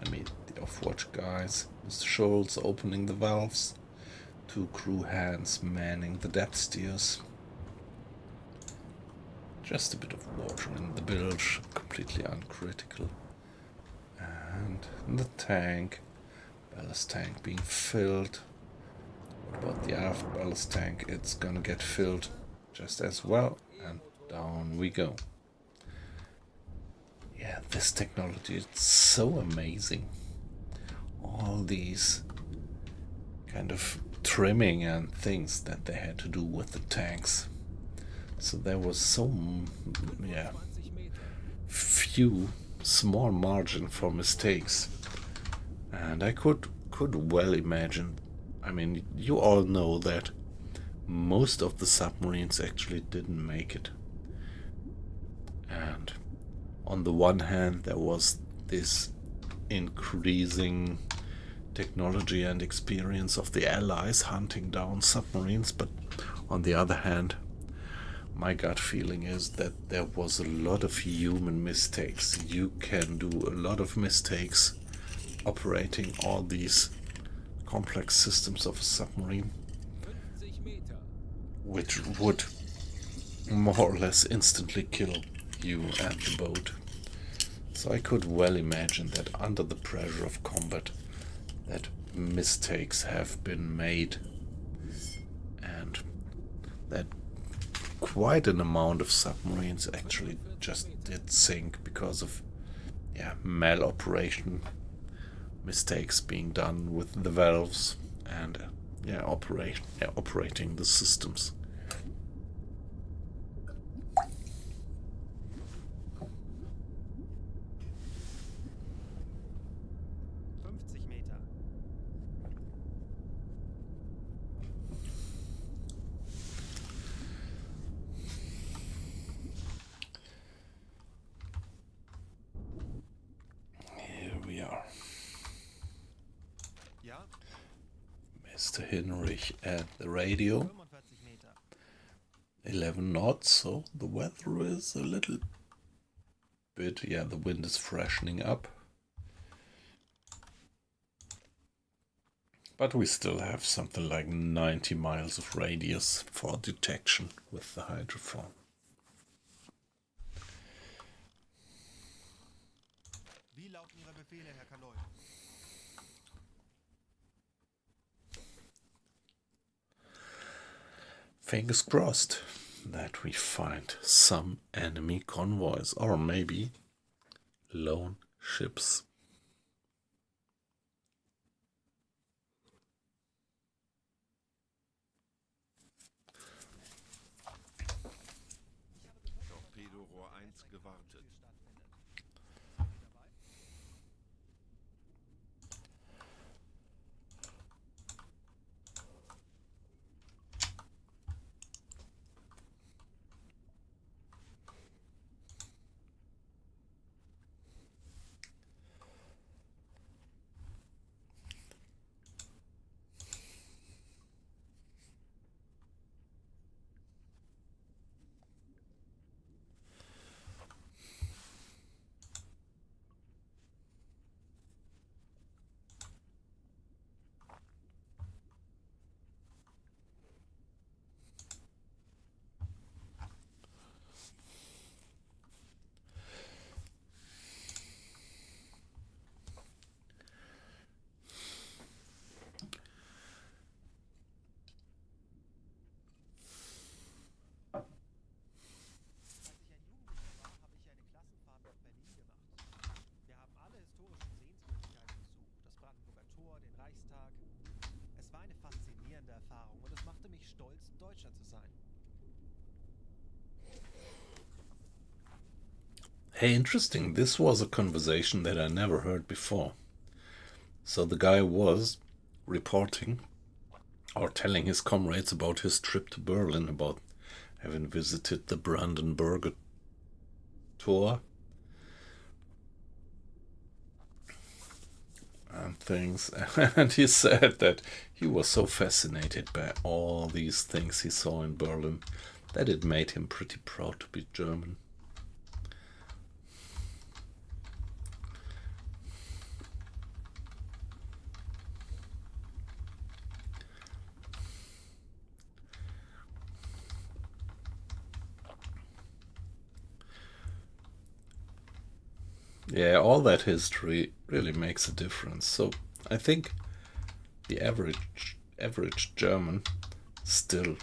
I mean, the off-watch guys. Mr. Scholes opening the valves. 2 crew hands manning the depth steers. Just a bit of water in the bilge, completely uncritical. And the tank, ballast tank being filled. What about the aft ballast tank? It's gonna get filled just as well. And down we go. Yeah, this technology is so amazing. All these kind of trimming and things that they had to do with the tanks. So there was so few small margin for mistakes. And I could well imagine, I mean, you all know that most of the submarines actually didn't make it. And on the one hand, there was this increasing technology and experience of the Allies hunting down submarines, but on the other hand, my gut feeling is that there was a lot of human mistakes. You can do a lot of mistakes operating all these complex systems of a submarine, 50 Meter. which would more or less instantly kill you and the boat. So I could well imagine that under the pressure of combat that mistakes have been made, and that quite an amount of submarines actually just did sink because of maloperation, mistakes being done with the valves, and operating the systems. 50 Meter. Here we are. Ja, Mr. Hinrich at the radio. 45 Meter. 11 knots, so the weather is a little bit, the wind is freshening up. But we still have something like 90 miles of radius for detection with the hydrophone. Wie lauten Ihre Befehle, Herr Kaloy? Fingers crossed that we find some enemy convoys, or maybe lone ships. Torpedorohr 1 gewartet. Hey, interesting. This was a conversation that I never heard before. So the guy was reporting or telling his comrades about his trip to Berlin, about having visited the Brandenburger Tor and things. And he said that he was so fascinated by all these things he saw in Berlin that it made him pretty proud to be German. Yeah, all that history really makes a difference. So I think the average German still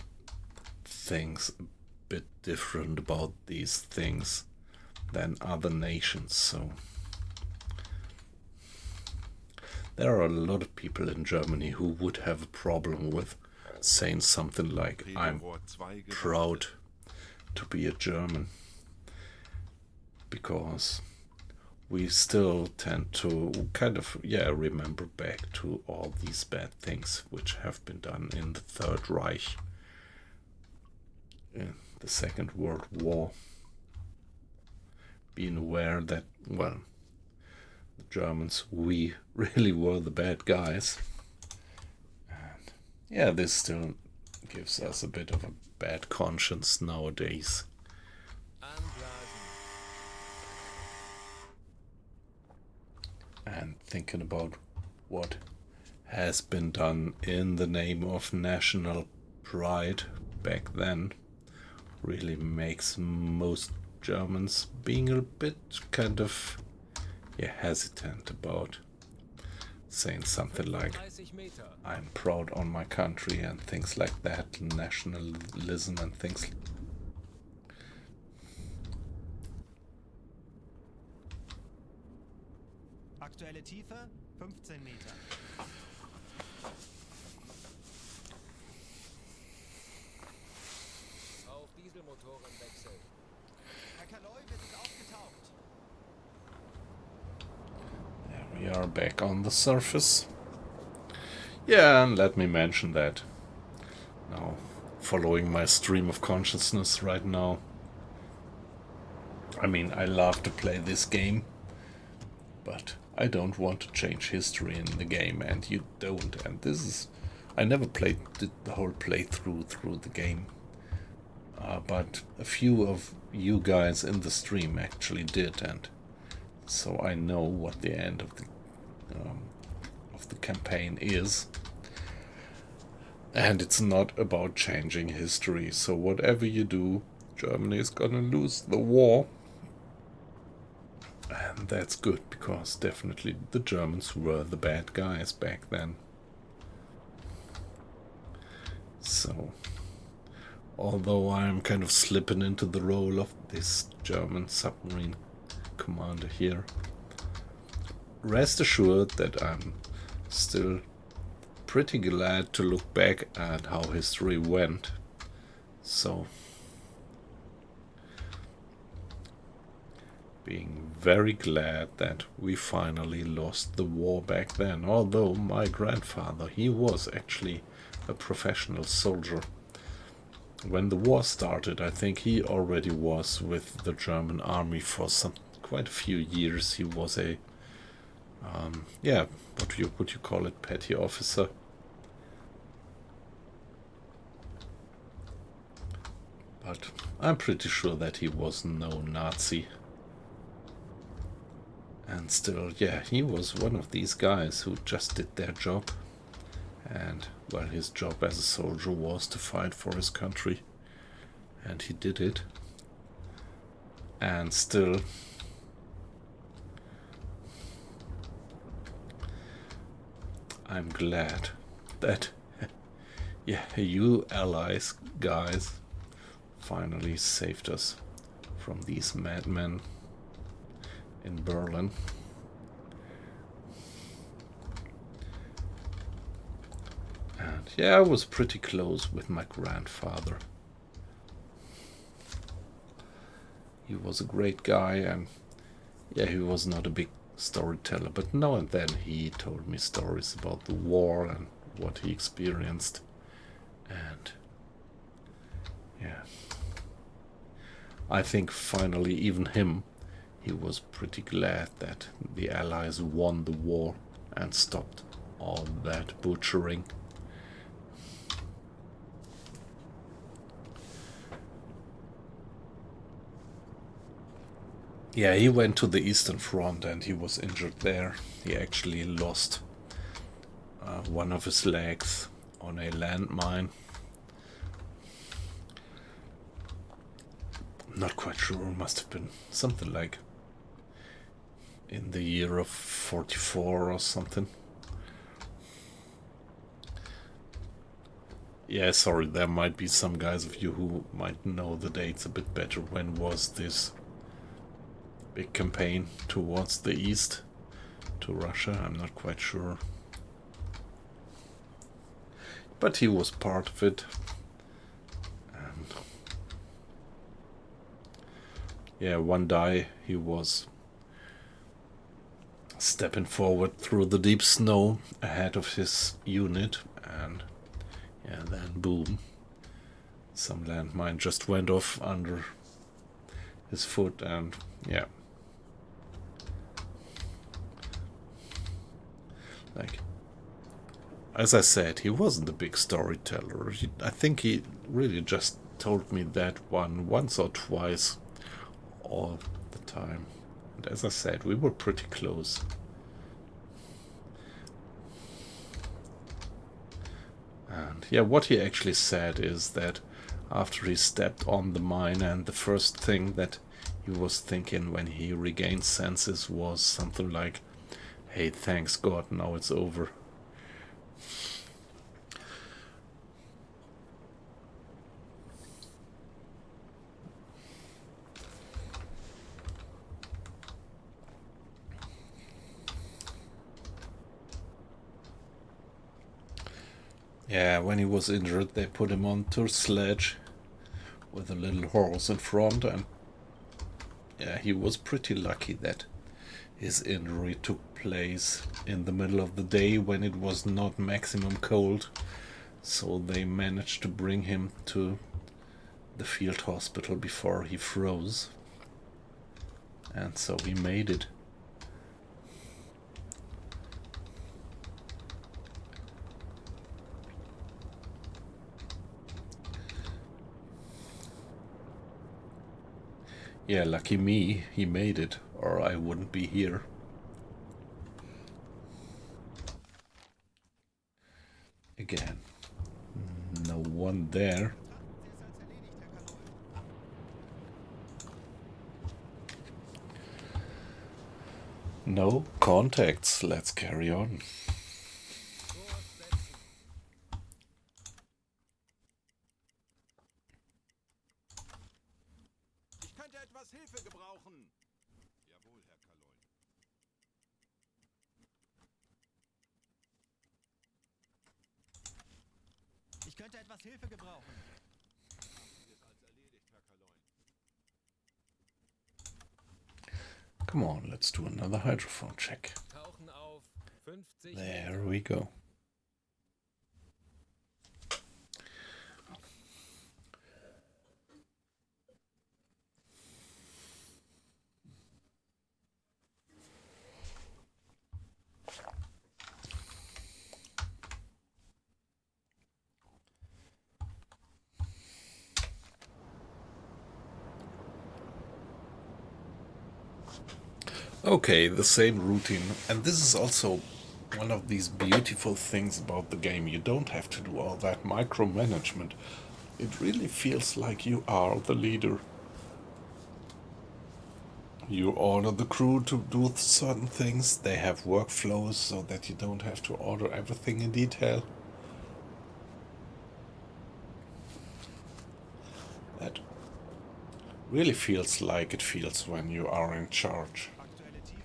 thinks a bit different about these things than other nations. So there are a lot of people in Germany who would have a problem with saying something like, I'm proud to be a German, because we still tend to kind of, remember back to all these bad things which have been done in the Third Reich, in the Second World War. Being aware that, well, the Germans, we really were the bad guys. And yeah, this still gives us a bit of a bad conscience nowadays. And thinking about what has been done in the name of national pride back then really makes most Germans being a bit kind of hesitant about saying something like, I'm proud on my country and things like that, nationalism and things. Aktuelle Tiefe 15 Meter. Auf Dieselmotoren wechseln. Herr Kaloi, wir sind aufgetaucht. There we are back on the surface. Yeah, and let me mention that now, following my stream of consciousness right now, I mean, I love to play this game, but I don't want to change history in the game, and you don't. And this is, I never played the whole playthrough through the game, but a few of you guys in the stream actually did, and so I know what the end of the campaign is. And it's not about changing history. So whatever you do, Germany is gonna lose the war. And that's good, because definitely the Germans were the bad guys back then. So, although I'm kind of slipping into the role of this German submarine commander here, rest assured that I'm still pretty glad to look back at how history went. So, being very glad that we finally lost the war back then. Although my grandfather, he was actually a professional soldier. When the war started, I think he already was with the German army for quite a few years. He was a, what would you call it, petty officer. But I'm pretty sure that he was no Nazi. And still, he was one of these guys who just did their job. And, well, his job as a soldier was to fight for his country. And he did it. And still, I'm glad that, you allies, guys, finally saved us from these madmen in Berlin. And I was pretty close with my grandfather. He was a great guy, and Yeah, he was not a big storyteller, but now and then he told me stories about the war and what he experienced. And yeah, I think finally even he was pretty glad that the Allies won the war and stopped all that butchering. Yeah, he went to the Eastern Front and he was injured there. He actually lost one of his legs on a landmine. I'm not quite sure, must have been something like in the year of 44 or something. Yeah, sorry, there might be some guys of you who might know the dates a bit better. When was this big campaign towards the east, to Russia? I'm not quite sure. But he was part of it. And yeah, one day he was stepping forward through the deep snow ahead of his unit, and yeah, then boom, some landmine just went off under his foot, and yeah, like, as I said, he wasn't a big storyteller. I think he really just told me that once or twice all the time. And as I said, we were pretty close. And yeah, what he actually said is that after he stepped on the mine, and the first thing that he was thinking when he regained senses was something like, hey, thanks God, now it's over. Yeah, when he was injured, they put him onto a sledge with a little horse in front, and yeah, he was pretty lucky that his injury took place in the middle of the day when it was not maximum cold, so they managed to bring him to the field hospital before he froze, and so he made it. Yeah, lucky me, he made it, or I wouldn't be here. Again, no one there. No contacts, let's carry on. Kurs setzen. Ich könnte etwas Hilfe gebrauchen. Jawohl, Herr Kaloin. Ich könnte etwas Hilfe gebrauchen. Haben wir es als erledigt, Herr Kaloin. Come on, let's do another hydrophone check. Tauchen auf 50 There Meter. we go. Okay, the same routine, and this is also one of these beautiful things about the game. You don't have to do all that micromanagement. It really feels like you are the leader. You order the crew to do certain things, they have workflows so that you don't have to order everything in detail. That really feels like it feels when you are in charge. Aktuelle Tiefe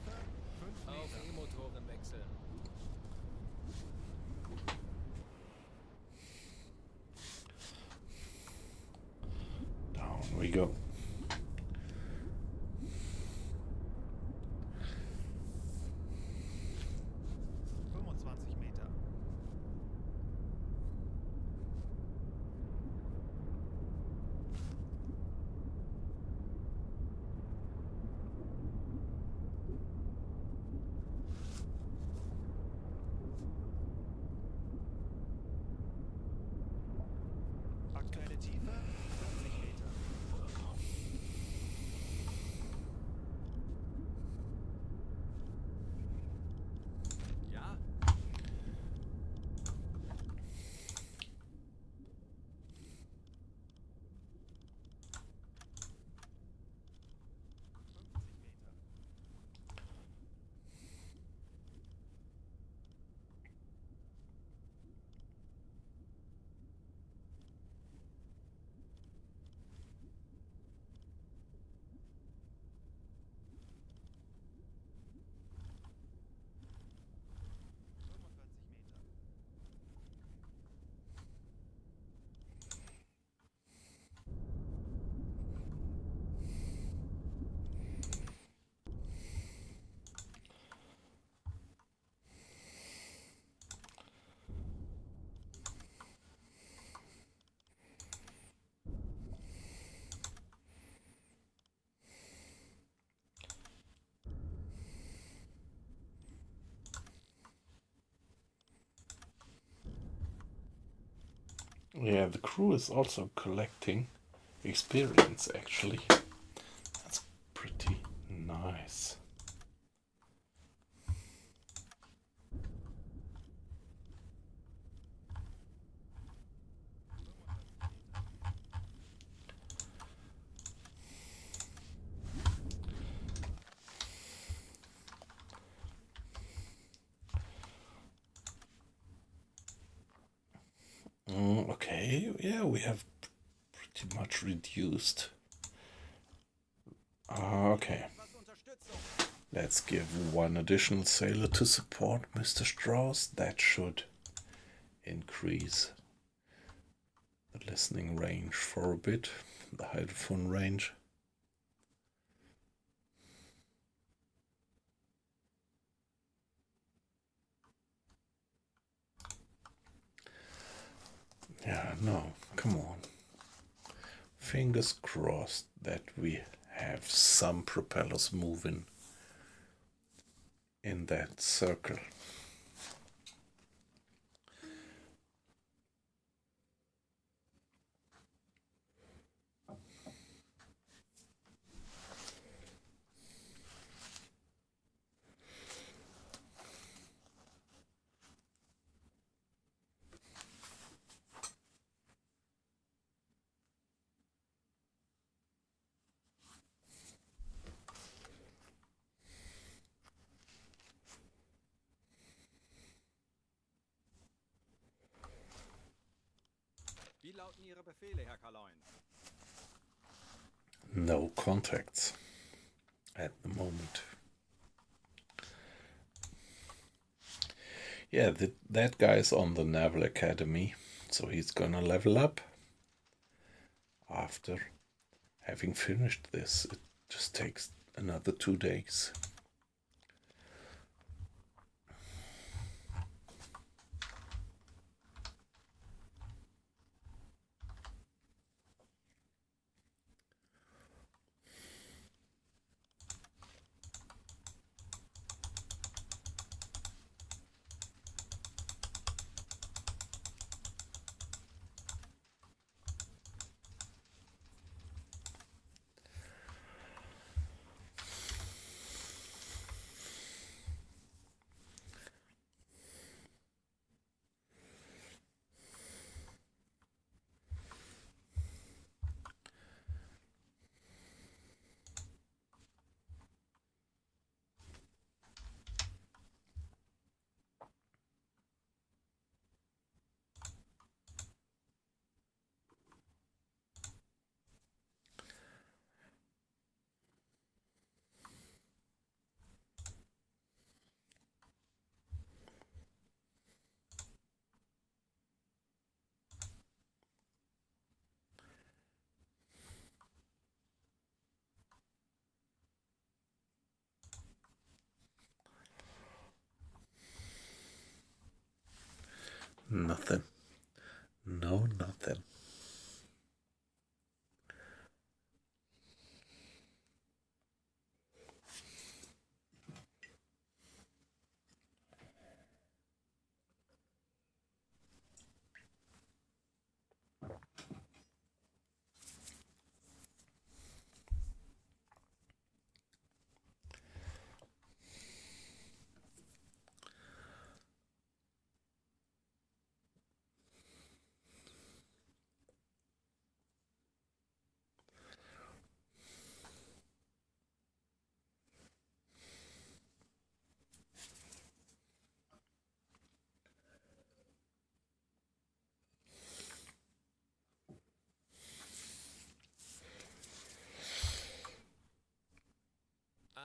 5 Auf Meter. E-Motoren wechseln. Down we go. Yeah, the crew is also collecting experience, actually. That's pretty nice. Okay, yeah, we have pretty much reduced. Okay. Etwas Unterstützung. Let's give one additional sailor to support Mr. Strauss. That should increase the listening range for a bit, the hydrophone range. Yeah, no, come on. Fingers crossed that we have some propellers moving in that circle. Wie lauten Ihre Befehle, Herr Kaloin? No contacts at the moment. Yeah, that guy's on the Naval Academy, so he's gonna level up after having finished this. It just takes another 2 days. Nothing. No, nothing.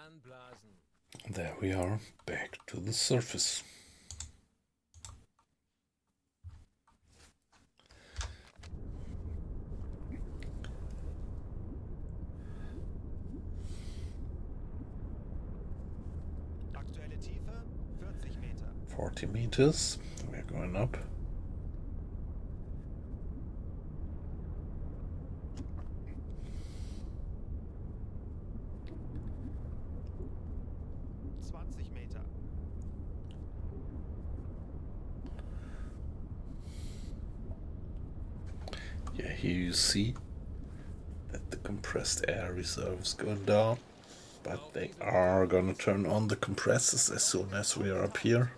Anblasen. There we are, back to the surface. Aktuelle Tiefe 40 Meter. 40 meters. We're going up. Meter. 30 here you see that the compressed air reserves go down, but they are gonna turn on the compressors as soon as we are up here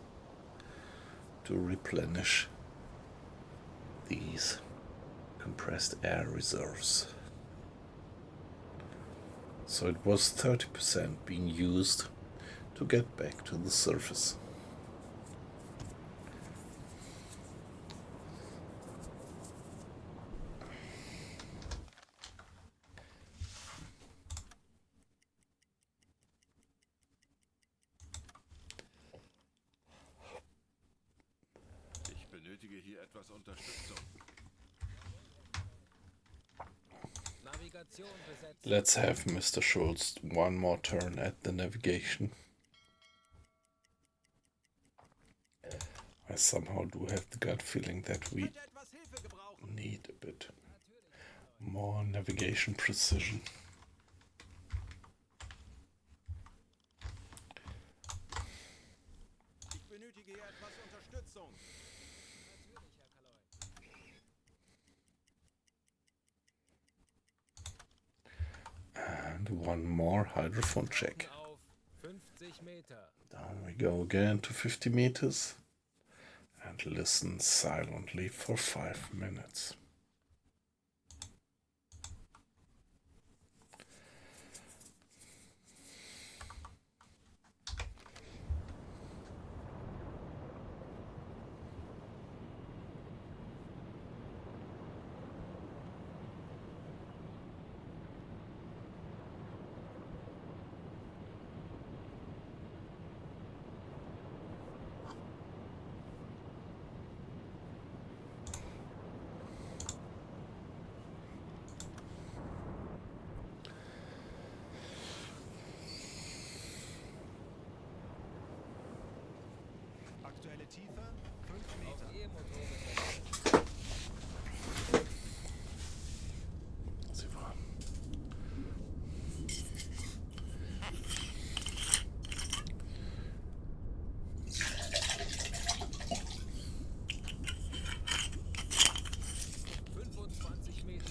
to replenish these compressed air reserves. So it was 30% being used to get back to the surface. Ich benötige hier etwas Unterstützung. Navigation besetzt. Let's have Mr. Schultz one more turn at the navigation. I somehow do have the gut feeling that we Könnte etwas Hilfe gebrauchen. need a bit more navigation precision. Ich benötige hier etwas Unterstützung. Natürlich, Herr Kaloi. And one more hydrophone check. Auf 50 Meter. Down we go again to 50 meters and listen silently for 5 minutes. Aktuelle Tiefe 5 Meter. E-Motoren. Sie waren. Meter.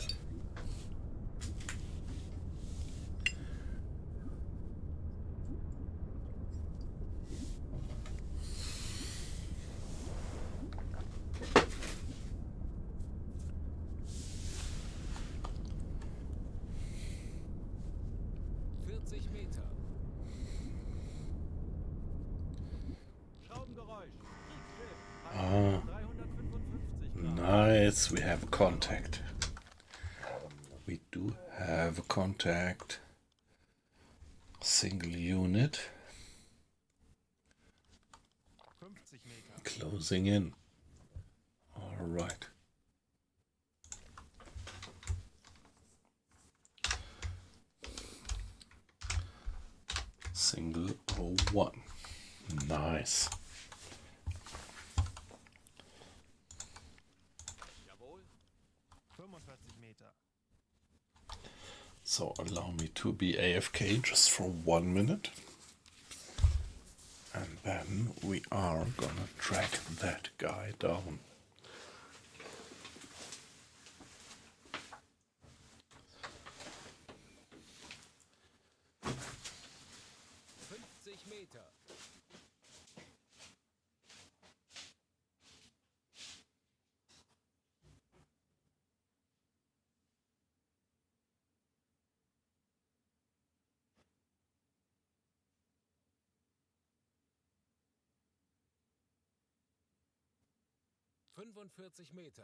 Meter. Schraubengeräusch. Schiff. Ah. 355 Grad. Nice, we have a contact. We do have a contact. Single unit. 50 Meter. Closing in. Alright. Single 01. Nice. Jawohl. 45 Meter. So allow me to be AFK just for 1 minute. And then we are gonna track that guy down. Meter. Meter.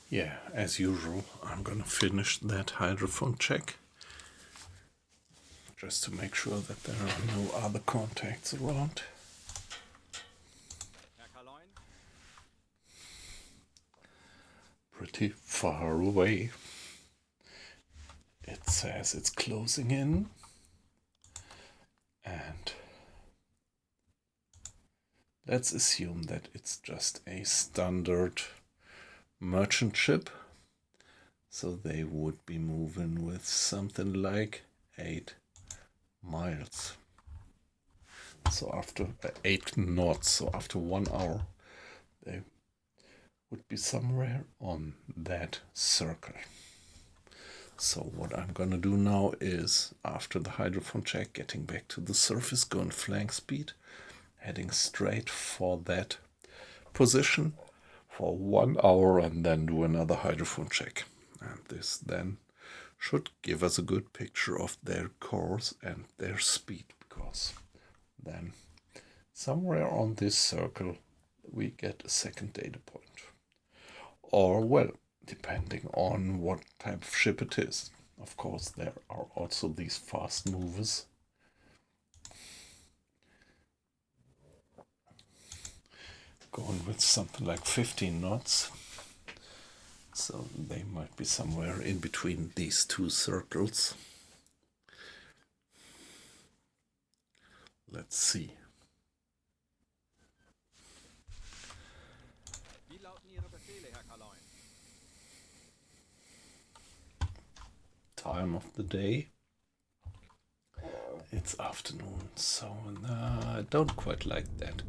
Yeah, as usual, I'm gonna finish that hydrophone check. Just to make sure that there are no other contacts around. Herr Kaloin? Pretty far away. It says it's closing in. And let's assume that it's just a standard merchant ship. So they would be moving with something like 8 miles. So after 8 knots, so after 1 hour, they would be somewhere on that circle. So what I'm gonna do now is, after the hydrophone check, getting back to the surface, going flank speed, heading straight for that position for 1 hour and then do another hydrophone check. And this then should give us a good picture of their course and their speed, because then somewhere on this circle we get a second data point. Or, well, depending on what type of ship it is. Of course, there are also these fast movers. Going with something like 15 knots. So they might be somewhere in between these two circles. Let's see. Wie lauten Ihre Befehle, Herr Kaloin? Time of the day. It's afternoon, so I don't quite like that.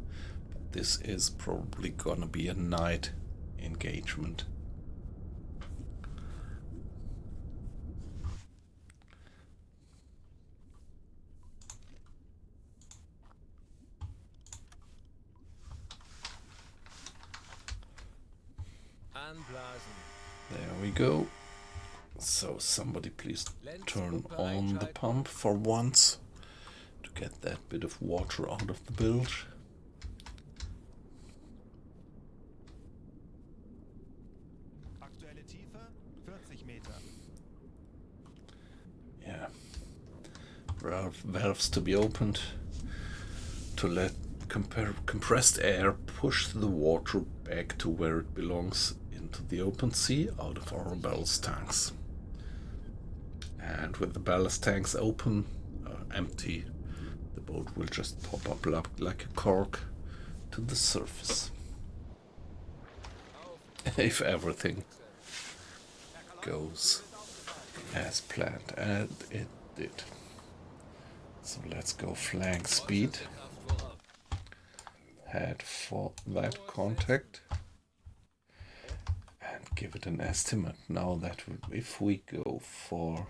But this is probably gonna be a night engagement. Anblasen. There we go. So somebody please turn on the pump for once to get that bit of water out of the bilge. Aktuelle Tiefe 40 Meter. Yeah. Valves to be opened to let compressed air push the water back to where it belongs, into the open sea out of our ballast tanks. And with the ballast tanks open, empty, the boat will just pop up like a cork to the surface. If everything goes as planned, and it did. So let's go flank speed, head for that contact, and give it an estimate. Now that if we go for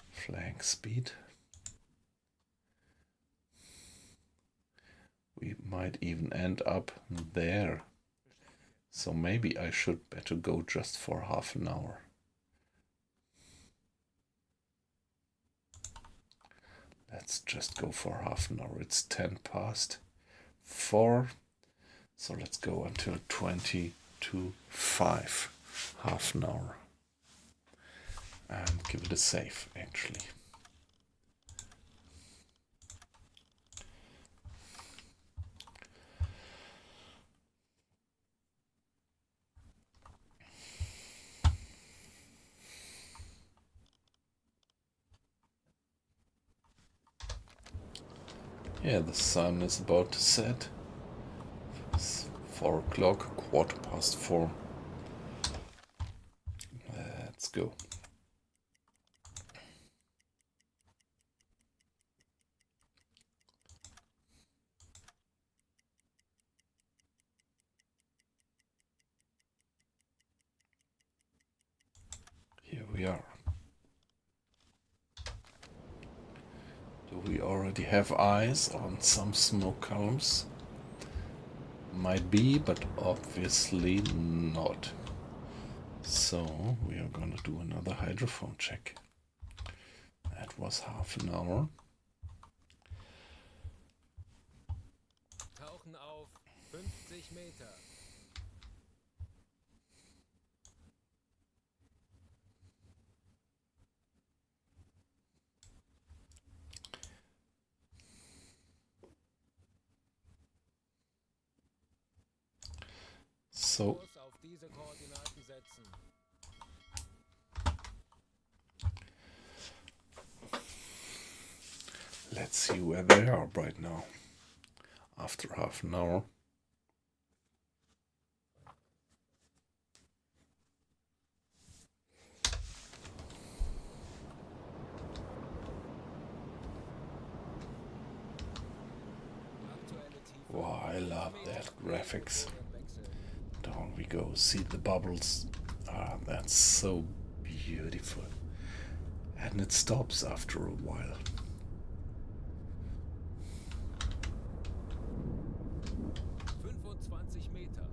flank speed, we might even end up there. So maybe I should better go just for half an hour. Let's just go for half an hour. It's 10 past 4. So let's go until 20 to 5. Half an hour. And give it a save, actually. Yeah, the sun is about to set. It's 4 o'clock, 4:15. Let's go. Here we are. Do we already have eyes on some smoke columns? Might be, but obviously not. So we are gonna do another hydrophone check. That was half an hour. Tauchen auf 50 Meter. So, Kurs auf diese Koordinaten setzen. let's see where they are right now. After half an hour. Wow, I love that graphics. Down we go, see the bubbles. Ah, that's so beautiful. And it stops after a while. Meter.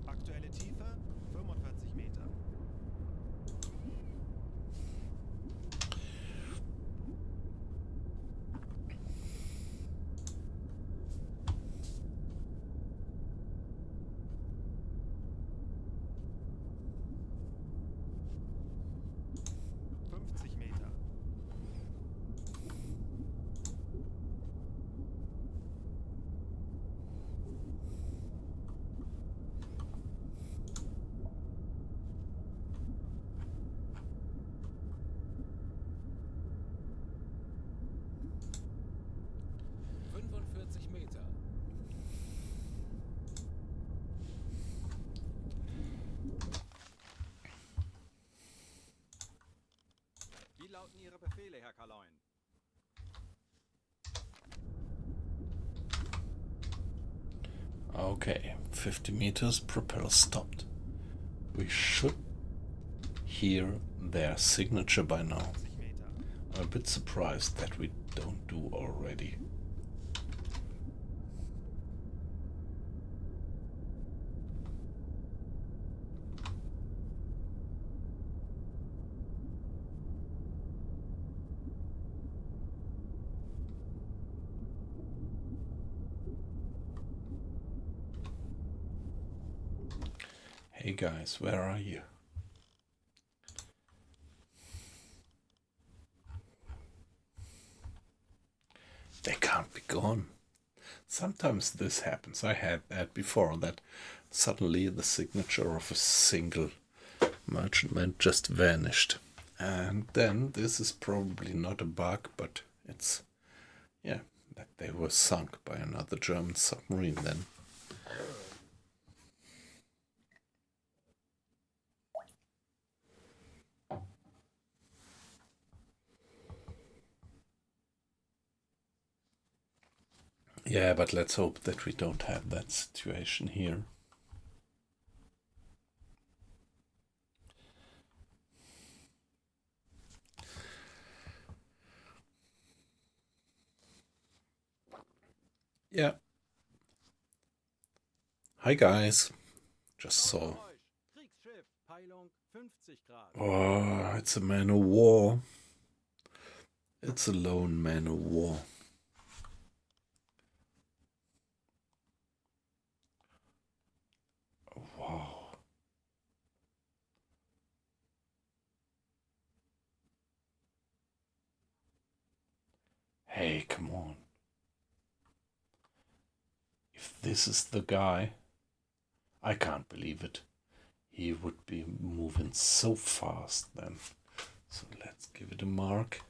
Aktuelle Tiefe 45 Meter. Meter. Meter. Wie lauten Ihre Befehle, Herr Kaloin? Okay, 50 meters, propeller stopped. We should hear their signature by now. I'm a bit surprised that we don't do already. Hey guys, where are you? They can't be gone. Sometimes this happens. I had that before, that suddenly the signature of a single merchantman just vanished. And then this is probably not a bug, but it's, yeah, that they were sunk by another German submarine then. Yeah, but let's hope that we don't have that situation here. Yeah. Hi guys. Just saw. Kriegsschiff, Peilung 50 Grad. Oh, it's a man of war. It's a lone man of war. Wow. Hey, come on. If this is the guy, I can't believe it. He would be moving so fast then. So let's give it a mark.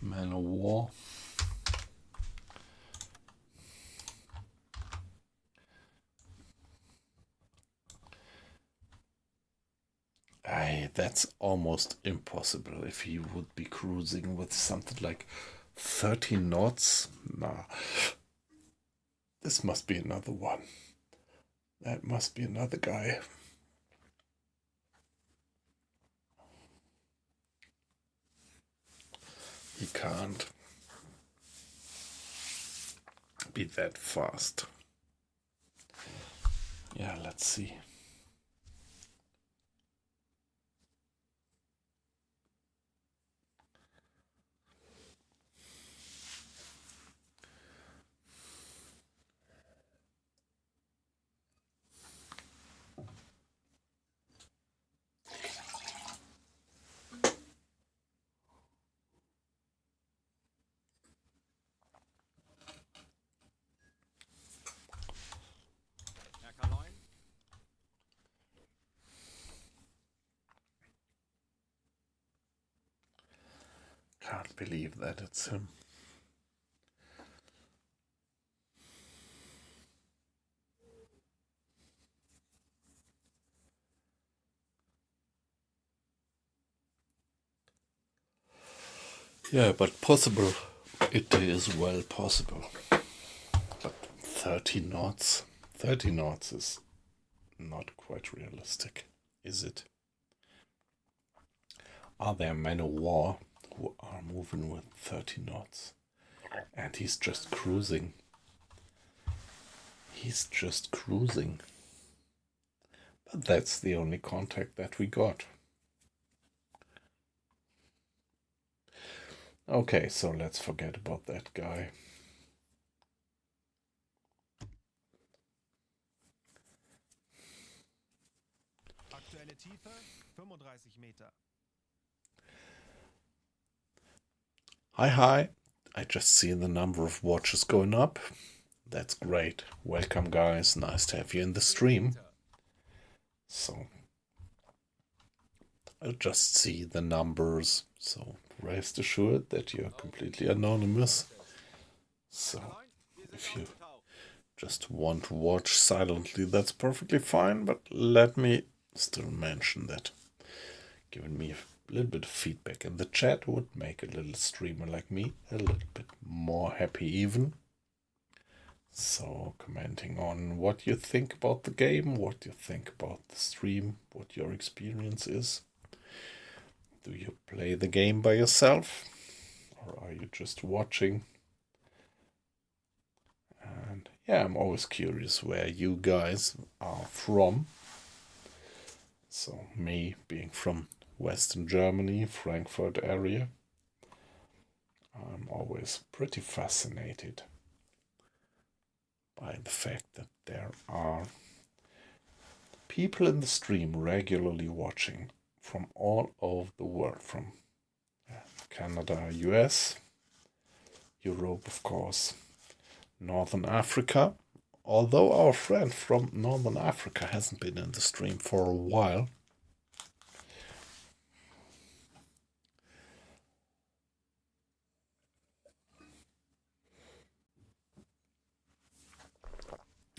Man of war. That's almost impossible if he would be cruising with something like 13 knots. Nah. This must be another one. That must be another guy. He can't be that fast. Yeah, let's see. Can't believe that it's him. Yeah, but possible. It is well possible. But 30 knots? 30 knots is not quite realistic, is it? Are there men of war who are moving with 30 knots? And he's just cruising. He's just cruising. But that's the only contact that we got. Okay, so let's forget about that guy. Aktuelle Tiefe 35 Meter. Hi. I just see the number of watches going up. That's great. Welcome, guys. Nice to have you in the stream. So, I'll just see the numbers. So, rest assured that you're completely anonymous. So, if you just want to watch silently, that's perfectly fine. But let me still mention that giving me a little bit of feedback in the chat would make a little streamer like me a little bit more happy even. So commenting on what you think about the game, what you think about the stream, what your experience is. Do you play the game by yourself or are you just watching? And yeah, I'm always curious where you guys are from. So me being from Western Germany, Frankfurt area, I'm always pretty fascinated by the fact that there are people in the stream regularly watching from all over the world, from Canada, US, Europe, of course, Northern Africa. Although our friend from Northern Africa hasn't been in the stream for a while.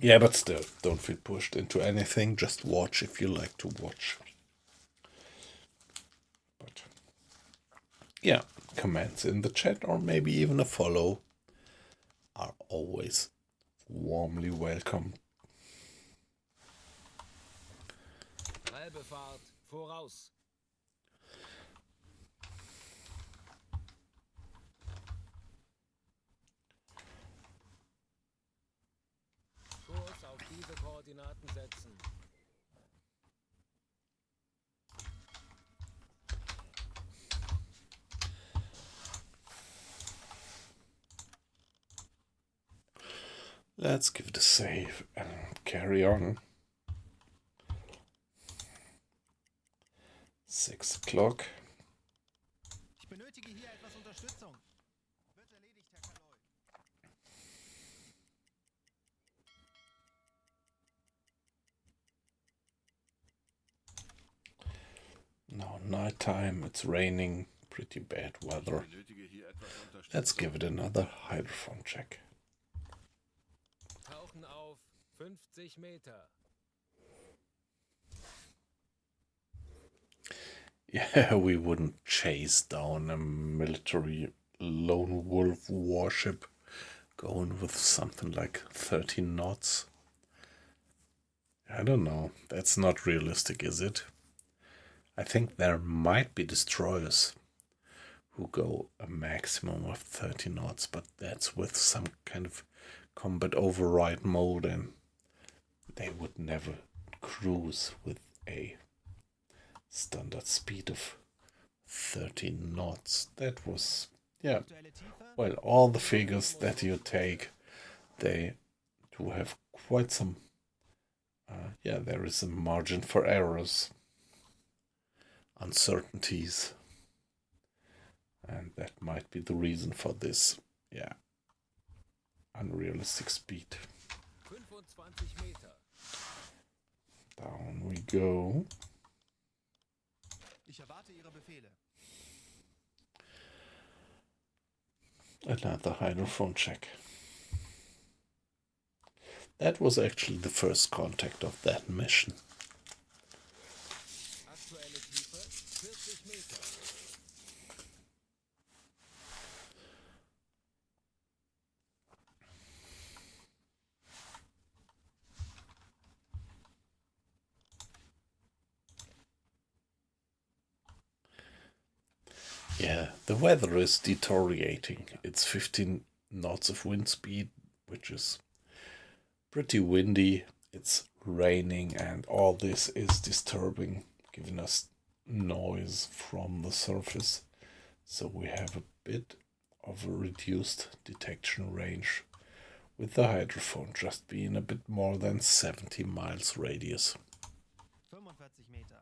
Yeah, but still, don't feel pushed into anything. Just watch if you like to watch. But yeah, comments in the chat or maybe even a follow are always warmly welcome. Halbefahrt voraus. Kurs auf diese Koordinaten setzen. Let's give it a save and carry on. 6 o'clock. Ich benötige hier etwas Unterstützung. Wird erledigt, Herr Kanoi. Now nighttime, it's raining, pretty bad weather. Let's give it another hydrophone check. Tauchen auf 50 Meter. Yeah, we wouldn't chase down a military lone wolf warship going with something like 13 knots. I don't know. That's not realistic, is it? I think there might be destroyers who go a maximum of 30 knots, but that's with some kind of combat override mode, and they would never cruise with a standard speed of 13 knots. That was, yeah, well, all the figures that you take, they do have quite some, yeah, there is a margin for errors, uncertainties, and that might be the reason for this, yeah, unrealistic speed. 25 Meter. Down we go. Ich erwarte Ihre Befehle. Another hydrophone check. That was actually the first contact of that mission. Aktuelle Tiefe 40 Meter. Yeah, the weather is deteriorating. It's 15 knots of wind speed, which is pretty windy. It's raining, and all this is disturbing, giving us noise from the surface. So we have a bit of a reduced detection range, with the hydrophone just being a bit more than 70 miles radius. 45 Meter.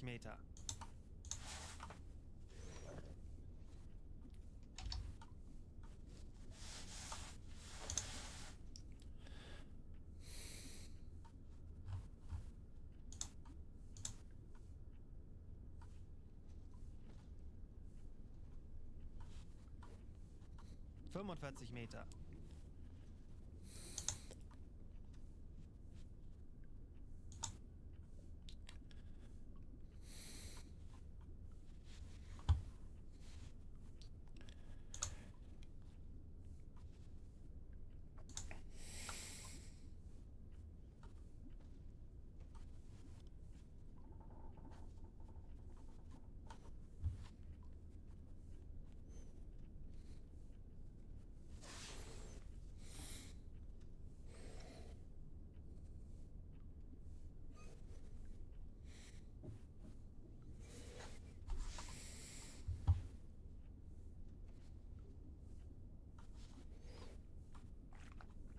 Meter. 45 Meter.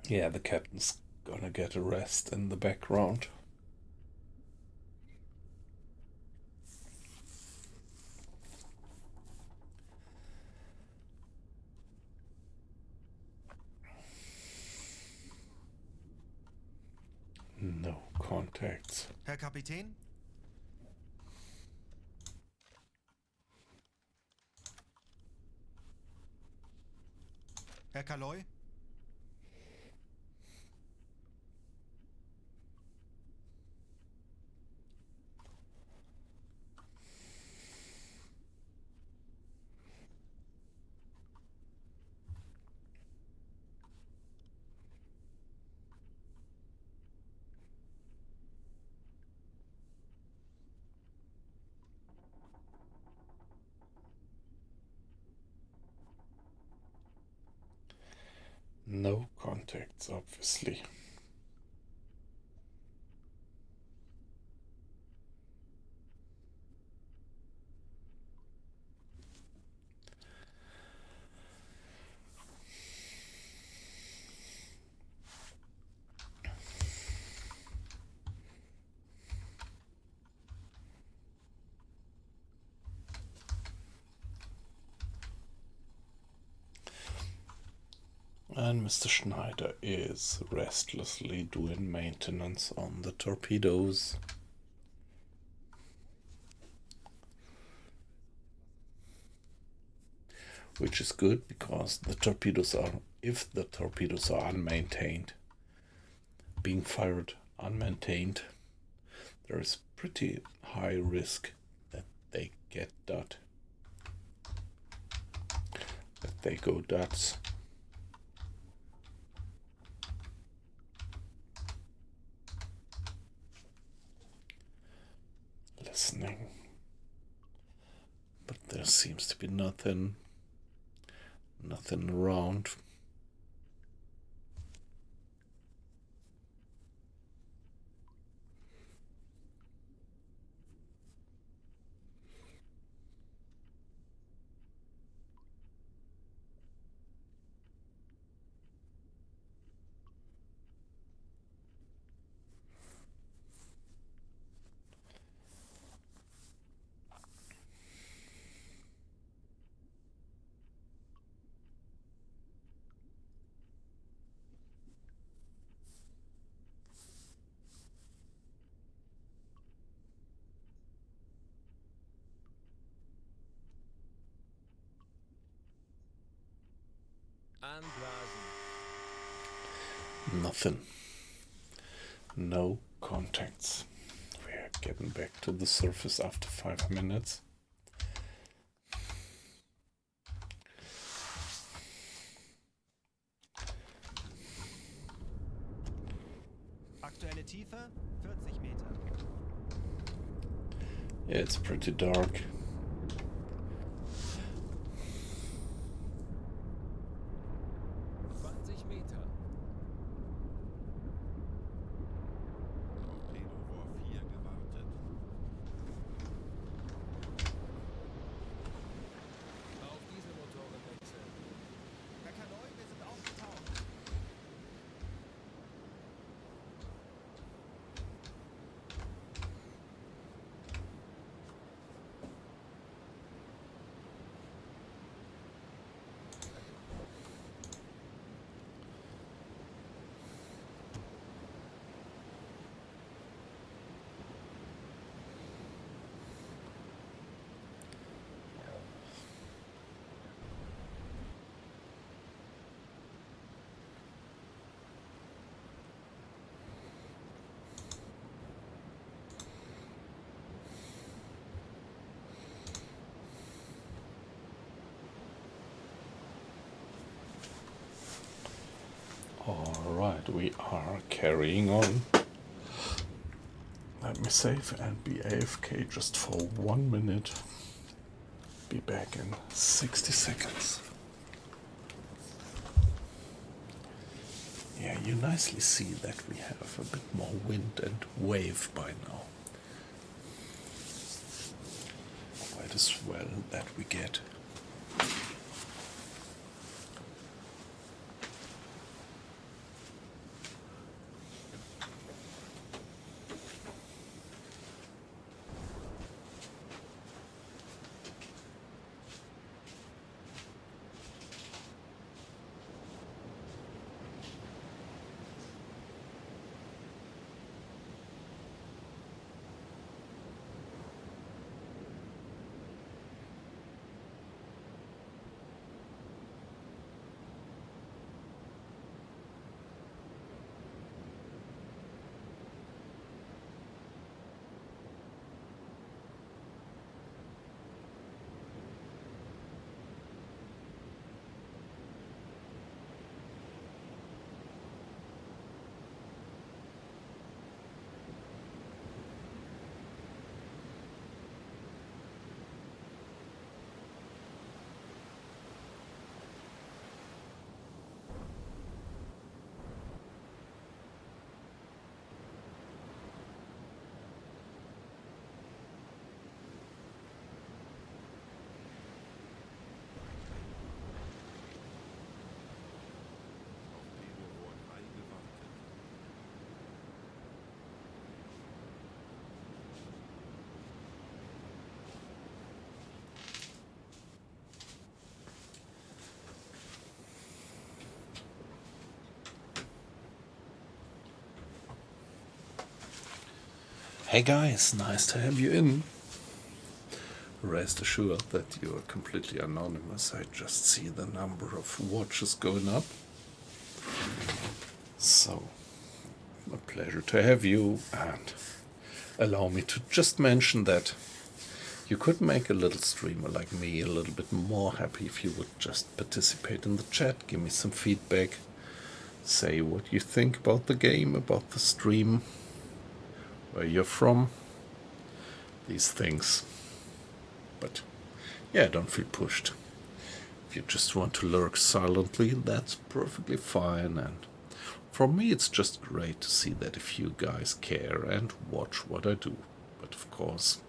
Yeah, the captain's gonna get a rest in the background. No contacts. Herr Kapitän? Herr Kaloy? No contacts, obviously. And Mr. Schneider is restlessly doing maintenance on the torpedoes. Which is good, because the torpedoes are, if the torpedoes are unmaintained, being fired unmaintained, there is pretty high risk that they get dud. That they go duds. Listening. But there seems to be nothing around. Anblasen. Nothing. No contacts. We're getting back to the surface after 5 minutes. Aktuelle Tiefe 40 Meter. Yeah, it's pretty dark. 20 Meter. Torpedorohr 4 gewartet. Auf diese Motoren wechseln. Herr Kanoi, wir sind aufgetaucht. Alright, we are carrying on. Let me save and be AFK just for 1 minute. Be back in 60 seconds. Yeah, you nicely see that we have a bit more wind and wave by now. Quite a swell that we get. Torpedorohr 3 gewartet. Hey guys, nice to have you in. Rest assured that you are completely anonymous. I just see the number of watches going up. So, a pleasure to have you, and allow me to just mention that you could make a little streamer like me a little bit more happy if you would just participate in the chat, give me some feedback, say what you think about the game, about the stream, where you're from, these things. But yeah, don't feel pushed. If you just want to lurk silently, that's perfectly fine, and for me it's just great to see that a few guys care and watch what I do. But of course,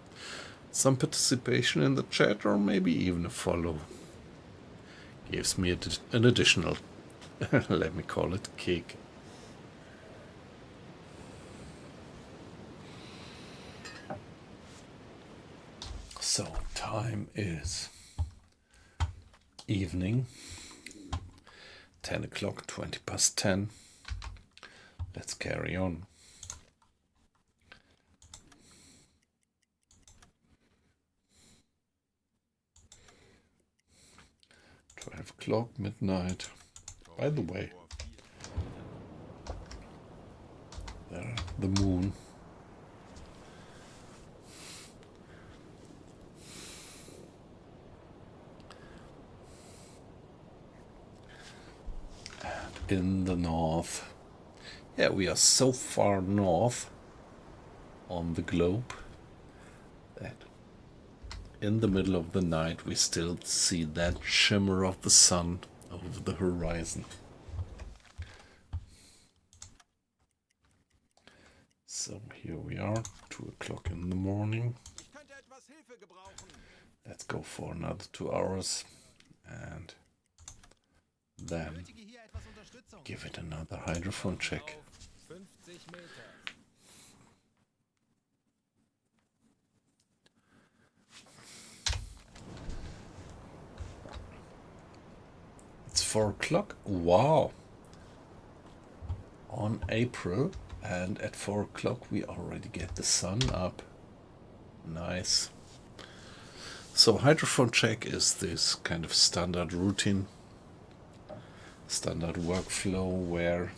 some participation in the chat or maybe even a follow gives me an additional, let me call it, kick. So time is evening, 10 o'clock, 20 past 10. Let's carry on. 12 o'clock, midnight. By the way, Februar 4 gewartet. there, the moon. And in the north. Yeah, we are so far north on the globe that in the middle of the night we still see that shimmer of the sun over the horizon. So here we are, 2 o'clock in the morning. Ich könnte etwas Hilfe gebrauchen. Let's go for another 2 hours and then Nötige hier etwas Unterstützung. give it another hydrophone check. Auf 50 Meter. It's 4 o'clock. Wow. On April, and at 4 o'clock we already get the sun up. Nice. So hydrophone check is this kind of standard routine, standard workflow where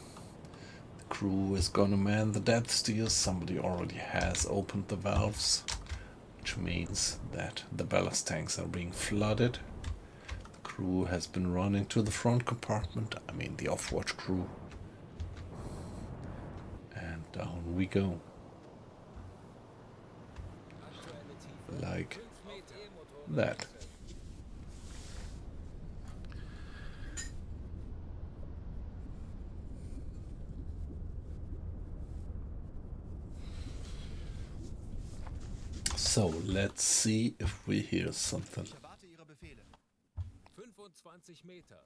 the crew is gonna man the depth steers. Somebody already has opened the valves, which means that the ballast tanks are being flooded. The crew has been running to the front compartment, I mean the off-watch crew. And down we go. Aktuelle Tiefe. Like 5 Meter. E-Motoren that. wechseln. So let's see if we hear something. Ich erwarte Ihre Befehle. 25 Meter.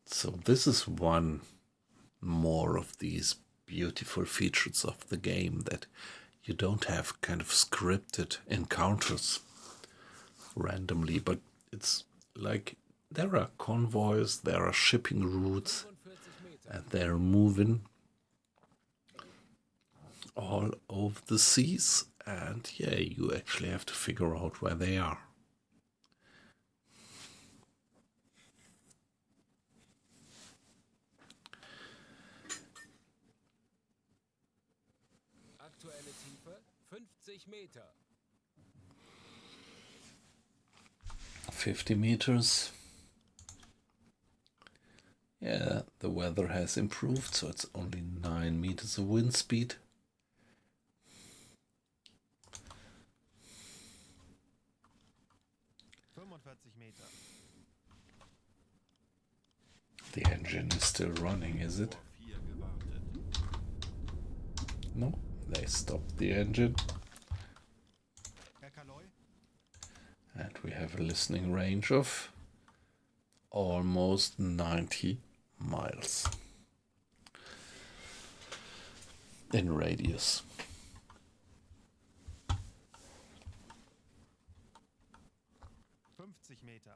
So this is one more of these beautiful features of the game, that you don't have kind of scripted encounters randomly, but it's like there are convoys, there are shipping routes, 45 Meter. and they're moving all over the seas, and yeah, you actually have to figure out where they are. Aktuelle Tiefe 50 Meter. 50 meters. Yeah, the weather has improved, so it's only 9 meters of wind speed. Meter. The engine is still running, is it? Februar 4 gewartet. No, they stopped the engine, Herr Kaloy? and we have a listening range of almost 90 miles in radius. Meter.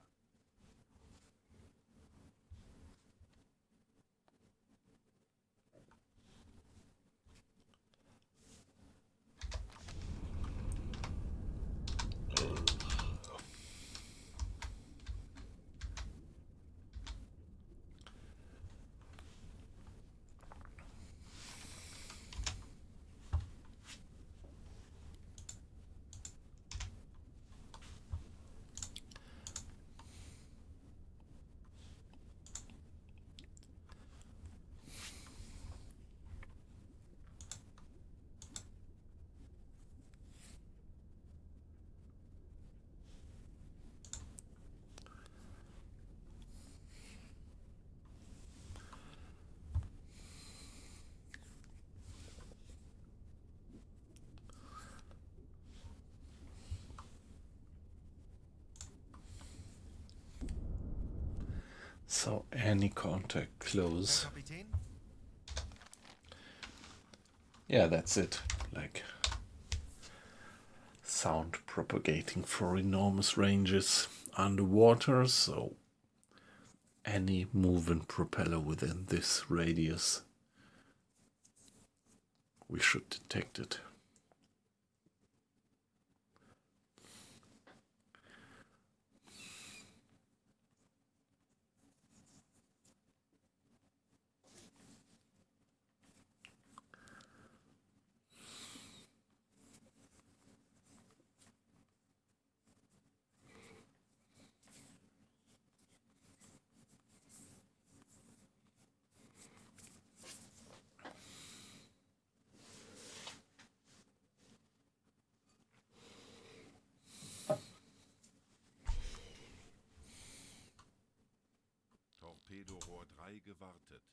So any contact close. Herr Kapitän? Yeah, that's it. Like sound propagating for enormous ranges underwater, so any moving propeller within this radius, we should detect it. Torpedorohr 3 gewartet.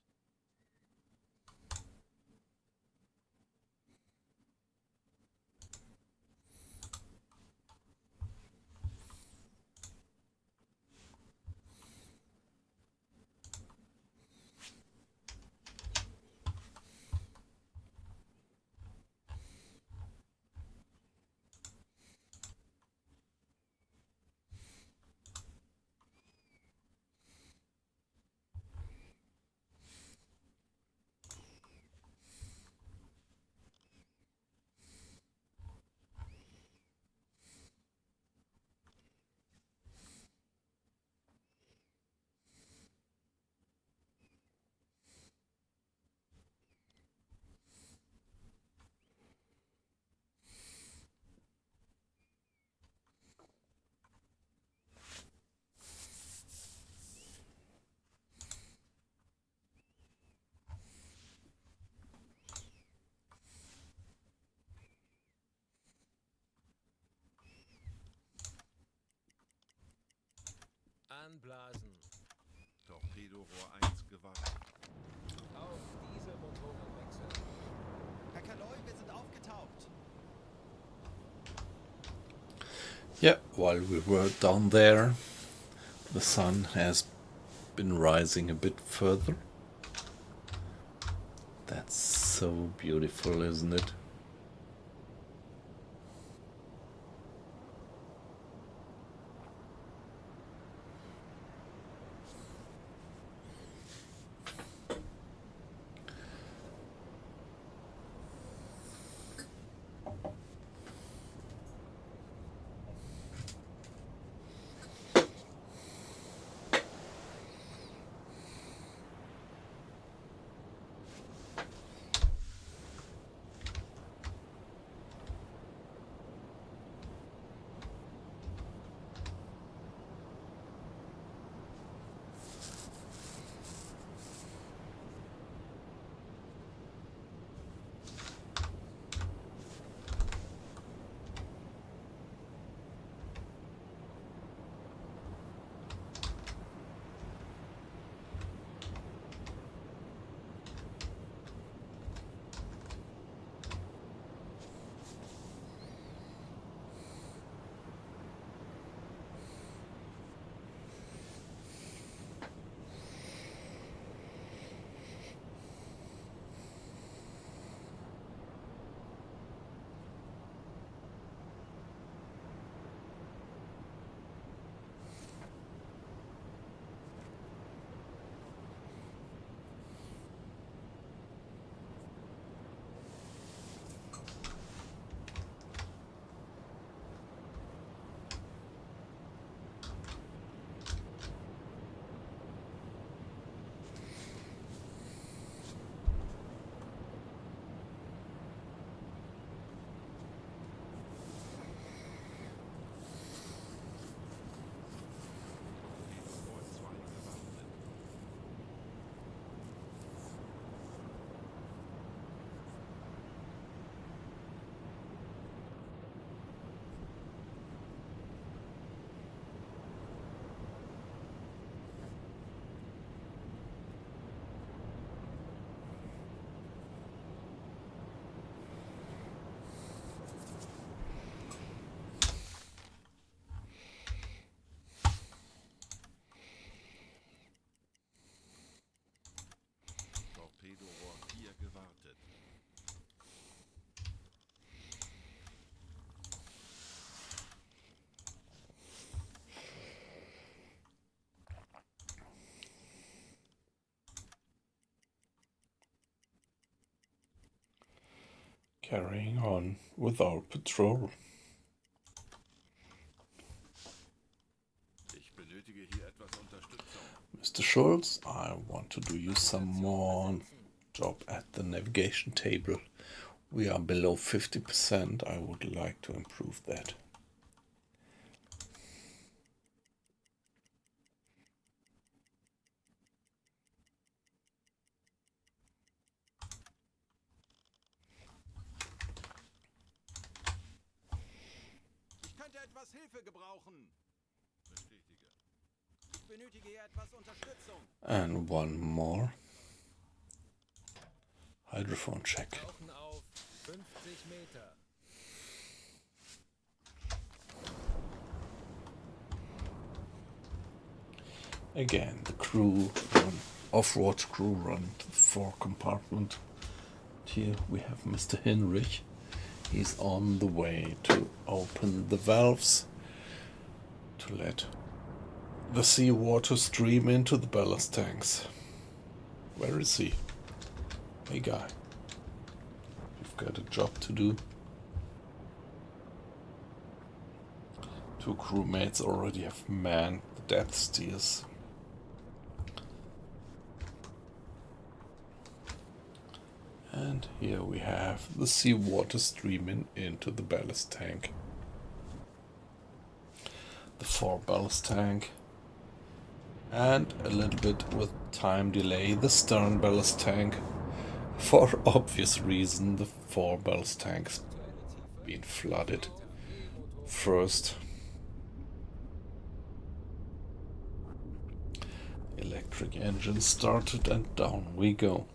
Anblasen. Torpedorohr 1 gewartet. Auf diese Motoren wechseln. Herr Kaloi, wir sind aufgetaucht. Yeah, while we were down there, the sun has been rising a bit further. That's so beautiful, isn't it? Torpedorohr 2 gewartet. Torpedorohr 4 gewartet. Carrying on with our patrol. Ich benötige hier etwas Unterstützung. Mr. Schultz, I want to do you some more job at the navigation table. We are below 50%. I would like to improve that. Ich könnte etwas Hilfe gebrauchen. Bestätige. benötige hier etwas Unterstützung. And one more. Hydrophone check. Tauchen auf 50 Meter. Again, the crew run, off-road crew run to the fore compartment. Here we have Mr. Hinrich. He's on the way to open the valves to let the seawater stream into the ballast tanks. Where is he? Hey guy, you've got a job to do. Two crewmates already have manned the depth steers. And here we have the seawater streaming into the ballast tank. The fore ballast tank. And a little bit with time delay, the stern ballast tank. For obvious reason, the fore ballast tanks been flooded first. Electric engine started and down we go.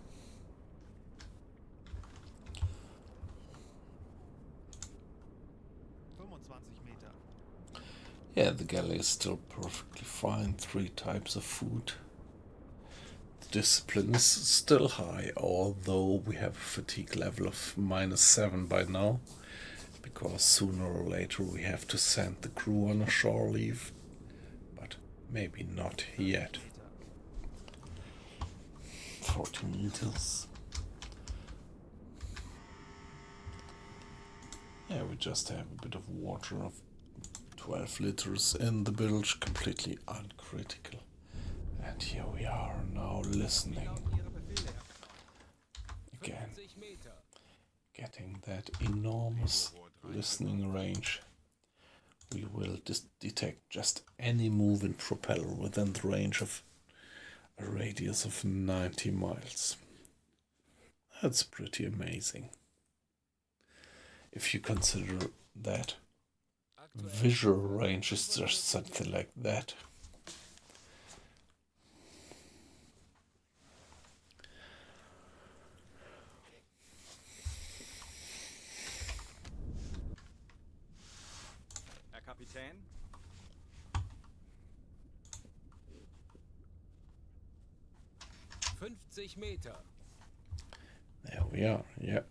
Yeah, the galley is still perfectly fine. 3 types of food. The discipline is still high, although we have a fatigue level of -7 by now, because sooner or later we have to send the crew on a shore leave, but maybe not yet. 40 meters. Yeah, we just have a bit of water of 12 liters in the bilge, completely uncritical. And here we are now listening. Again, getting that enormous listening range. We will detect just any move in propeller within the range of a radius of 90 miles. That's pretty amazing. If you consider that visual range is just something like that. Herr Kapitän? Meter. There we are, yeah.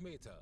Meter.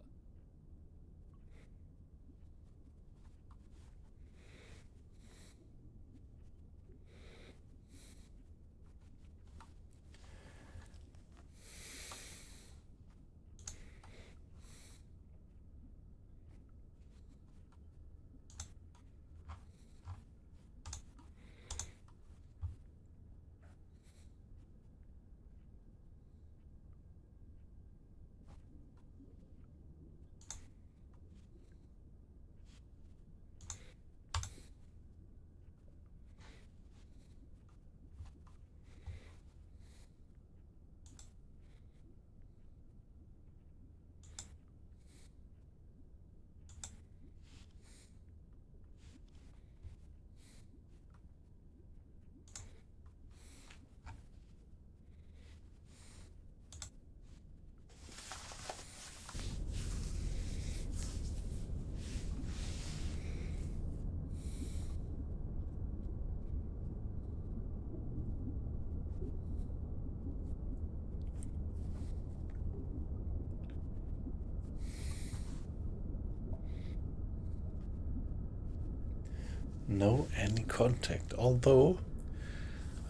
No any contact, although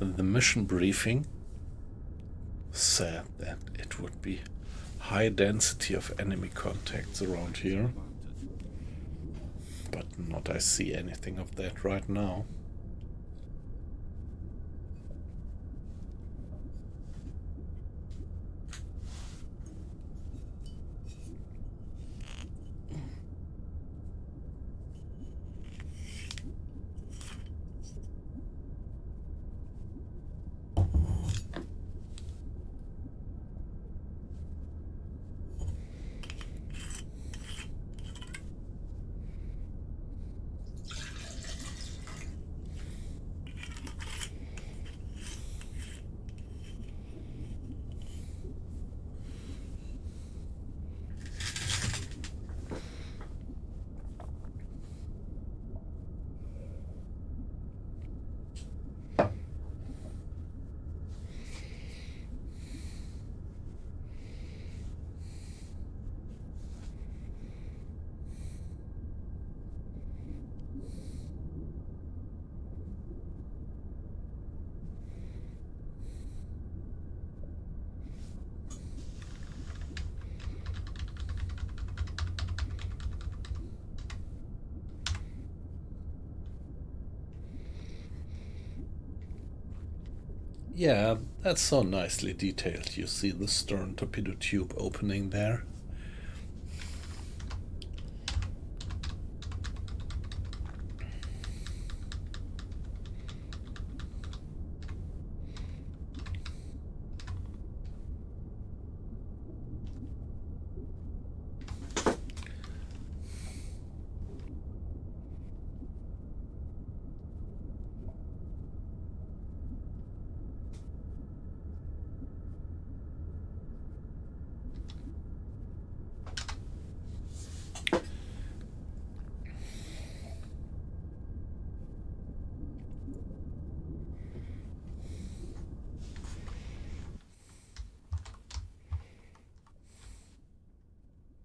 the mission briefing said that it would be high density of enemy contacts around here, but not I see anything of that right now. Yeah, that's so nicely detailed. You see the stern torpedo tube opening there.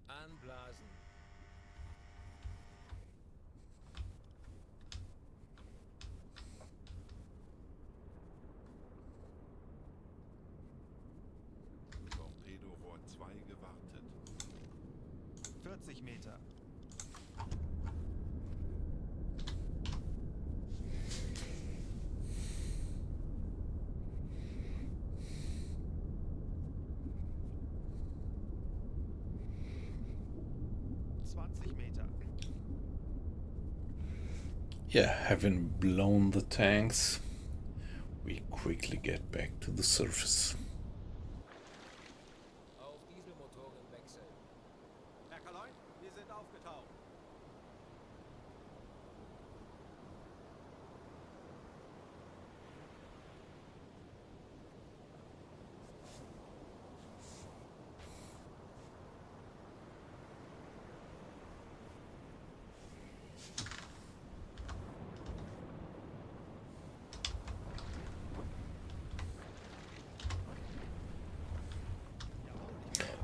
Anblasen. Torpedorohr 2 gewartet. 40 Meter. Meter. Yeah, having blown the tanks, we quickly get back to the surface. Auf Dieselmotoren wechseln. Herr Kaloin, wir sind aufgetaucht.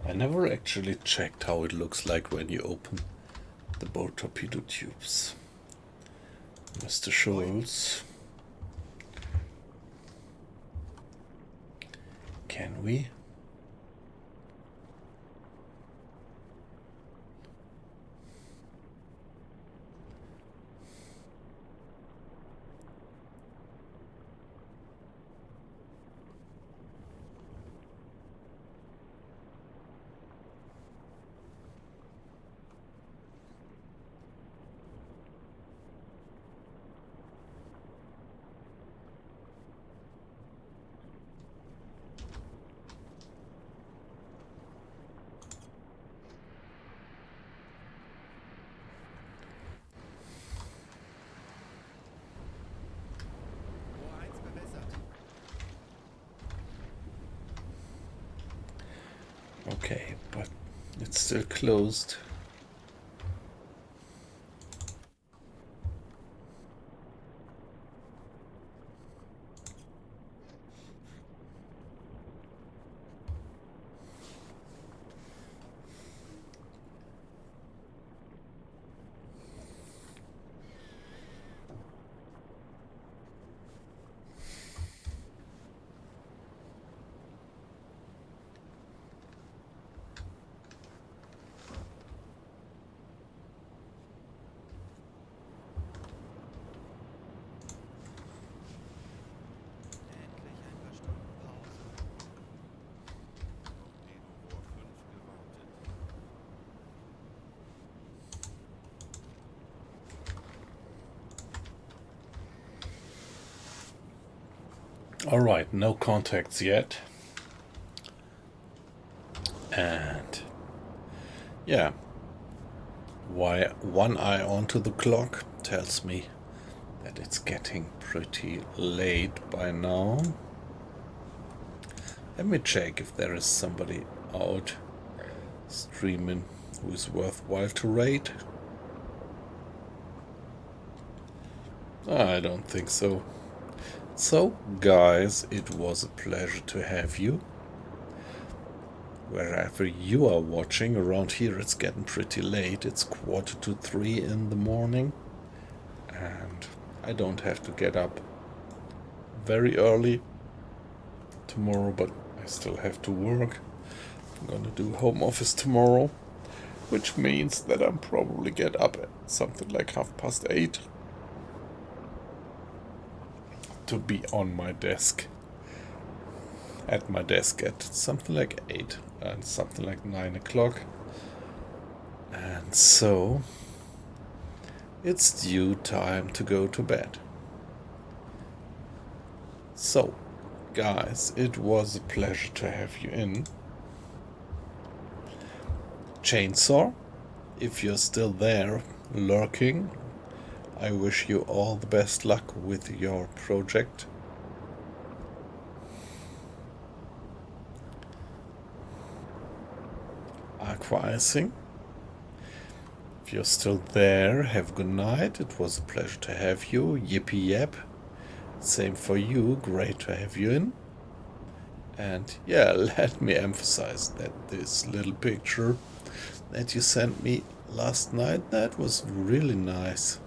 I never actually checked how it looks like when you open the boat torpedo tubes. Mr. Schultz. Can we? Rohr 1 bewässert. Okay, but it's still closed. Endlich ein paar Stunden Pause. Torpedorohr 5 gewartet. All right, no contacts yet. And yeah, why one eye onto the clock tells me that it's getting pretty late by now. Let me check if there is somebody out streaming who is worthwhile to raid. I don't think so. So, guys, it was a pleasure to have you. Wherever you are watching, around here it's getting pretty late. It's 2:45 in the morning. And I don't have to get up very early tomorrow, but I still have to work. I'm gonna do home office tomorrow, which means that I'm probably get up at something like 8:30 to be on my desk at my desk at something like 8 and something like 9 o'clock. And so it's due time to go to bed. So, guys, it was a pleasure to have you in. Chainsaw, if you're still there lurking, I wish you all the best luck with your project. Acquiescing, if you're still there, have a good night. It was a pleasure to have you. Yippee yap. Same for you. Great to have you in. And yeah, let me emphasize that this little picture that you sent me last night, that was really nice.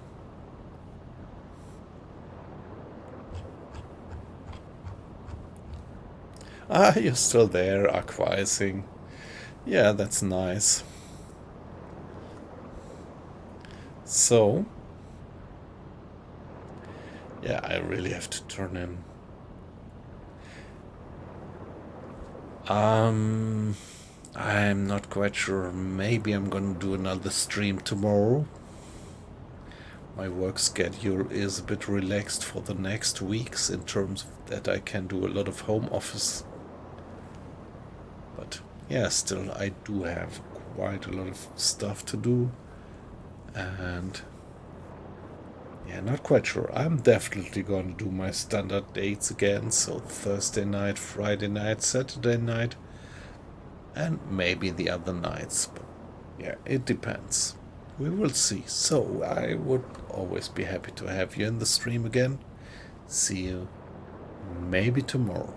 Ah, you're still there, acquiescing. Yeah, that's nice. So, yeah, I really have to turn in. I'm not quite sure. Maybe I'm gonna do another stream tomorrow. My work schedule is a bit relaxed for the next weeks in terms of that I can do a lot of home office. But yeah, still I do have quite a lot of stuff to do. And yeah, not quite sure. I'm definitely gonna do my standard dates again. So Thursday night, Friday night, Saturday night, and maybe the other nights. But yeah, it depends. We will see. So I would always be happy to have you in the stream again. See you maybe tomorrow.